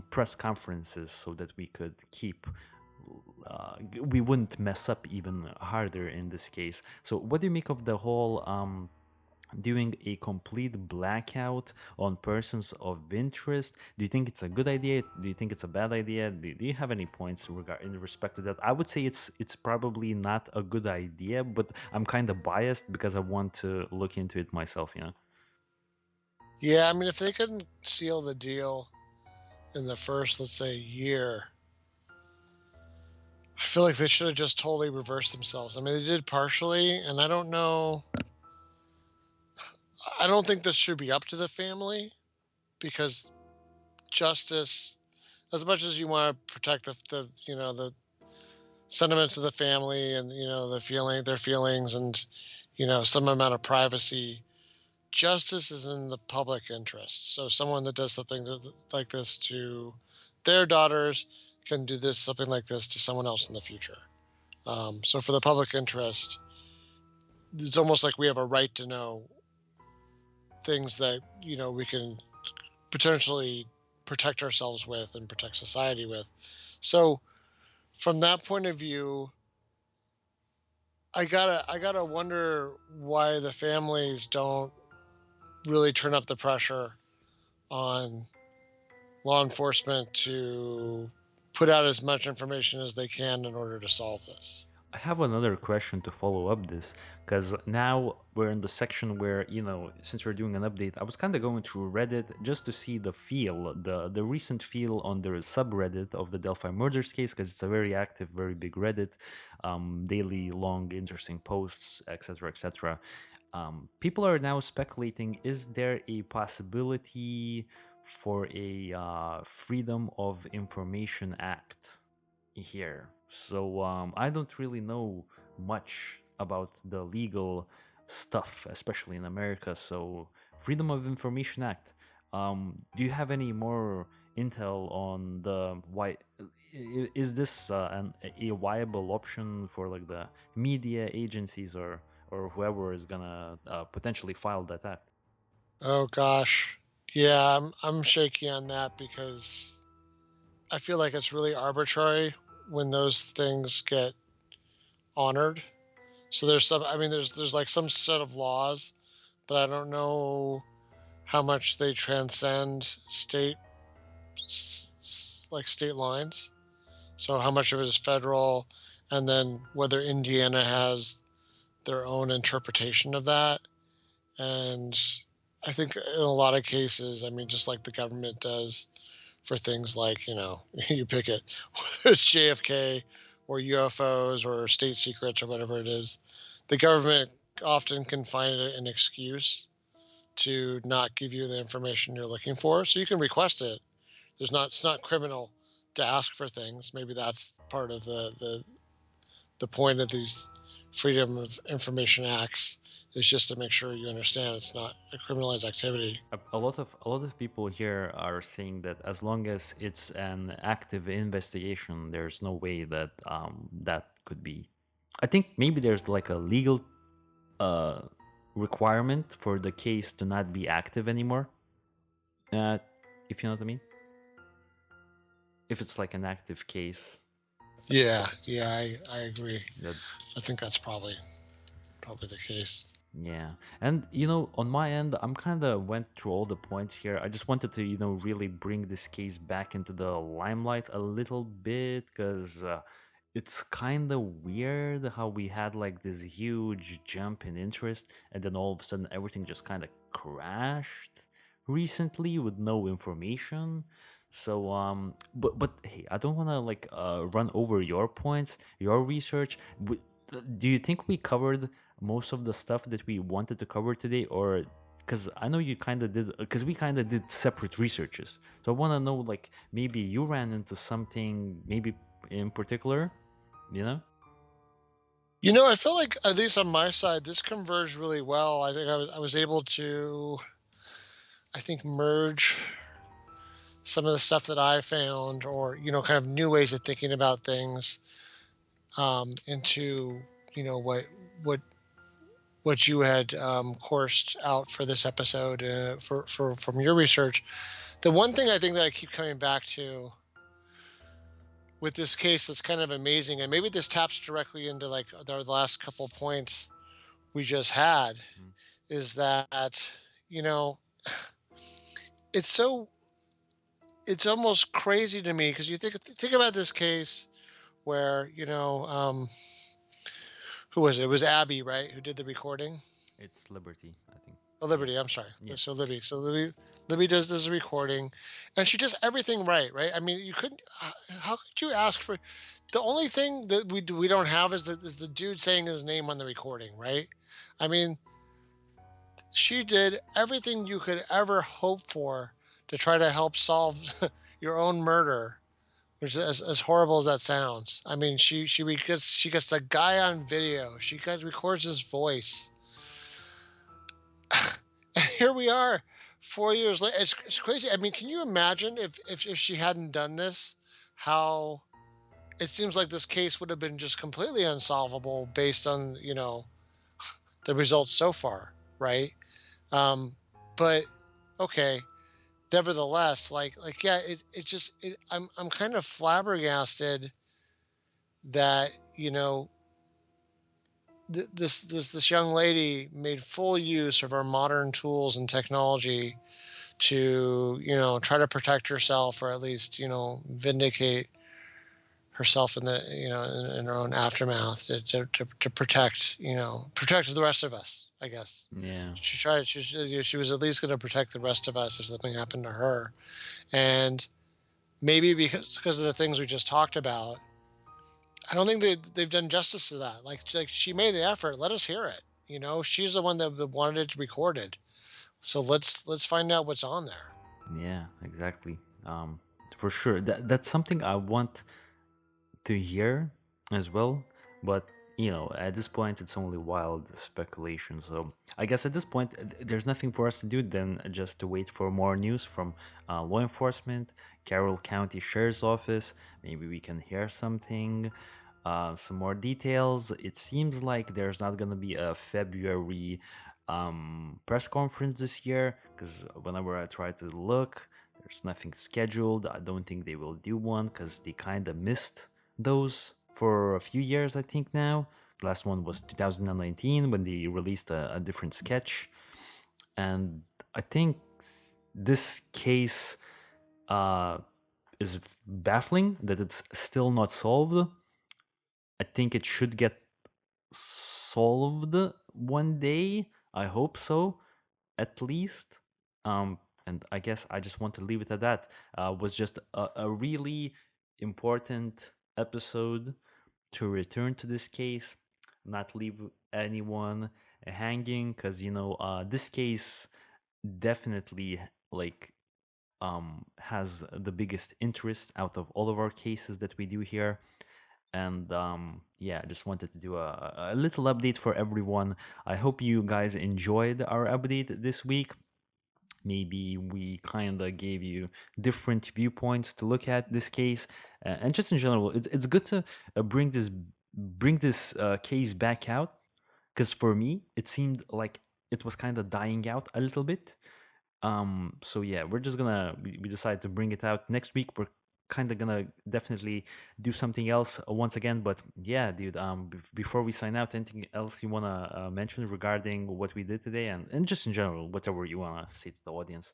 press conferences so that we could keep. We wouldn't mess up even harder in this case. So, what do you make of the whole doing a complete blackout on persons of interest? Do you think it's a good idea? Do you think it's a bad idea? Do you have any points in respect to that? I would say it's probably not a good idea, but I'm kind of biased because I want to look into it myself, you know? Yeah, I mean, if they couldn't seal the deal in the first, let's say, year, I feel like they should have just totally reversed themselves. I mean, they did partially, and I don't know. I don't think this should be up to the family, because justice, as much as you want to protect the sentiments of the family and their feelings and some amount of privacy, justice is in the public interest. So someone that does something like this to their daughters can do something like this to someone else in the future. So for the public interest, it's almost like we have a right to know things that we can potentially protect ourselves with and protect society with. So from that point of view, I gotta wonder why the families don't really turn up the pressure on law enforcement to put out as much information as they can in order to solve this. I have another question to follow up this, because now we're in the section where, since we're doing an update, I was kind of going through Reddit just to see the feel, the recent feel on the subreddit of the Delphi Murders case, because it's a very active, very big Reddit, daily long, interesting posts, etc., etc. People are now speculating, is there a possibility for a Freedom of Information Act here? So I don't really know much about the legal stuff, especially in America. So Freedom of Information Act. Do you have any more intel on the why? Is this a viable option for like the media agencies or whoever is gonna potentially file that act? Oh gosh. Yeah, I'm shaky on that because I feel like it's really arbitrary when those things get honored. So there's like some set of laws, but I don't know how much they transcend state lines. So how much of it is federal, and then whether Indiana has their own interpretation of that. And I think in a lot of cases, I mean, just like the government does for things like, you pick it, whether it's JFK or UFOs or state secrets or whatever it is, the government often can find an excuse to not give you the information you're looking for. So you can request it. It's not criminal to ask for things. Maybe that's part of the point of these Freedom of Information Acts, is just to make sure you understand it's not a criminalized activity. A lot of people here are saying that as long as it's an active investigation, there's no way that that could be. I think maybe there's like a legal uh, requirement for the case to not be active anymore. If you know what I mean. If it's like an active case, Yeah, I agree. that I think that's probably the case. yeah. And on my end, I'm kind of went through all the points here. I just wanted to really bring this case back into the limelight a little bit, because it's kind of weird how we had like this huge jump in interest, and then all of a sudden everything just kind of crashed recently with no information. So but hey, I don't want to like run over your points, your research. Do you think we covered most of the stuff that we wanted to cover today, or because I know you kind of did, because we kind of did separate researches, so I want to know, like, maybe you ran into something maybe in particular, you know? I feel like, at least on my side, this converged really well. I think I was able to, I think, merge some of the stuff that I found, or kind of new ways of thinking about things, into what you had coursed out for this episode, from your research. The one thing I think that I keep coming back to with this case that's kind of amazing, and maybe this taps directly into like the last couple points we just had, is that, you know, it's so it's almost crazy to me because you think about this case where, who was it? It was Abby, right, who did the recording? It's Liberty, I think. Oh, Yeah. Liberty, I'm sorry. Yeah. So Libby. So Libby does this recording, and she does everything right, right? I mean, you couldn't. How could you ask for? The only thing that we don't have is the dude saying his name on the recording, right? I mean, she did everything you could ever hope for to try to help solve your own murder, which is as horrible as that sounds. I mean, she gets the guy on video. Records his voice. And here we are 4 years later. It's crazy. I mean, can you imagine if she hadn't done this, how it seems like this case would have been just completely unsolvable based on, the results so far, right? Um, but okay, nevertheless, yeah, I'm kind of flabbergasted that, this young lady made full use of our modern tools and technology to, try to protect herself, or at least, vindicate herself in the, in her own aftermath, to protect, protect the rest of us, I guess. Yeah. She was at least going to protect the rest of us if something happened to her. And maybe because of the things we just talked about, I don't think they've done justice to that. Like she made the effort. Let us hear it. She's the one that wanted it recorded. So let's find out what's on there. Yeah, exactly. For sure. That's something I want to hear as well. But, at this point, it's only wild speculation. So I guess at this point, there's nothing for us to do than just to wait for more news from law enforcement, Carroll County Sheriff's Office. Maybe we can hear something. Some more details. It seems like there's not gonna be a February press conference this year, because whenever I try to look, there's nothing scheduled. I don't think they will do one because they kind of missed those for a few years, I think now. The last one was 2019 when they released a different sketch. And I think this case is baffling that it's still not solved. I think it should get solved one day. I hope so, at least. And I guess I just want to leave it at that. Was just a really important episode to return to this case, not leave anyone hanging, because this case definitely has the biggest interest out of all of our cases that we do here. And I just wanted to do a little update for everyone. I hope you guys enjoyed our update this week. Maybe we kind of gave you different viewpoints to look at this case, and just in general, it's good to bring this case back out, because for me it seemed like it was kind of dying out a little bit. So yeah, we're just gonna we decided to bring it out next week. We're kind of gonna definitely do something else once again. But yeah, dude, before we sign out, anything else you wanna mention regarding what we did today, and just in general, whatever you wanna say to the audience?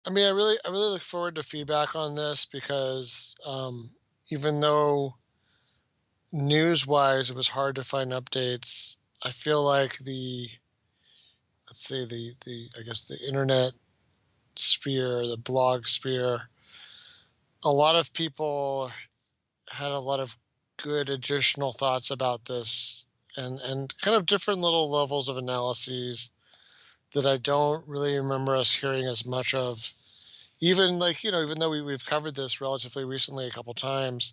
I mean, I really look forward to feedback on this because, even though news-wise it was hard to find updates, I feel like let's say I guess the internet sphere, the blog sphere, a lot of people had a lot of good additional thoughts about this, and kind of different little levels of analyses that I don't really remember us hearing as much of. Even even though we've covered this relatively recently a couple times,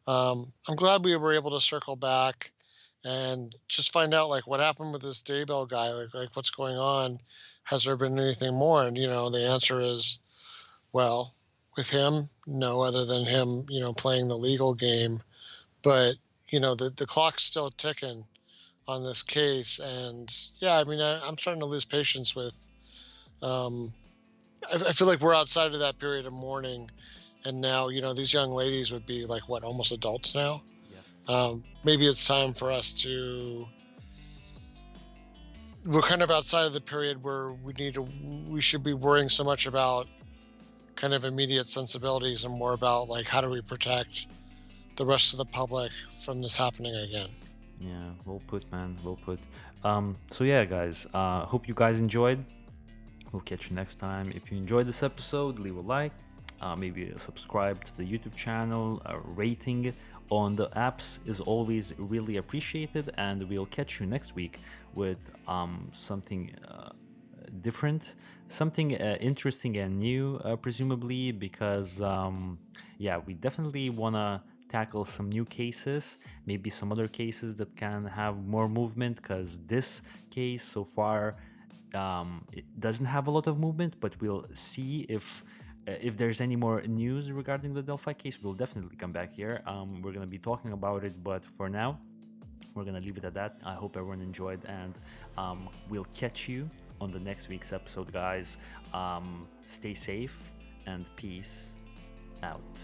I'm glad we were able to circle back and just find out what happened with this Daybell guy, what's going on. Has there been anything more? And the answer is, well, with him, no, other than him, playing the legal game. But the clock's still ticking on this case, and yeah, I mean, I'm starting to lose patience with. I feel like we're outside of that period of mourning, and now these young ladies would be almost adults now. Yes. Maybe it's time for us to we're kind of outside of the period where we should be worrying so much about kind of immediate sensibilities and more about like how do we protect the rest of the public from this happening again. Yeah, well put, man. Well put. So yeah, guys. Hope you guys enjoyed. We'll catch you next time. If you enjoyed this episode, leave a like. Maybe subscribe to the YouTube channel. A rating on the apps is always really appreciated. And we'll catch you next week with something different, something interesting and new, presumably, because yeah, we definitely want to tackle some new cases, maybe some other cases that can have more movement, because this case so far it doesn't have a lot of movement, but we'll see if there's any more news regarding the Delphi case. We'll definitely come back here. We're going to be talking about it, but for now we're going to leave it at that. I hope everyone enjoyed, and we'll catch you on the next week's episode, guys. Stay safe and peace out.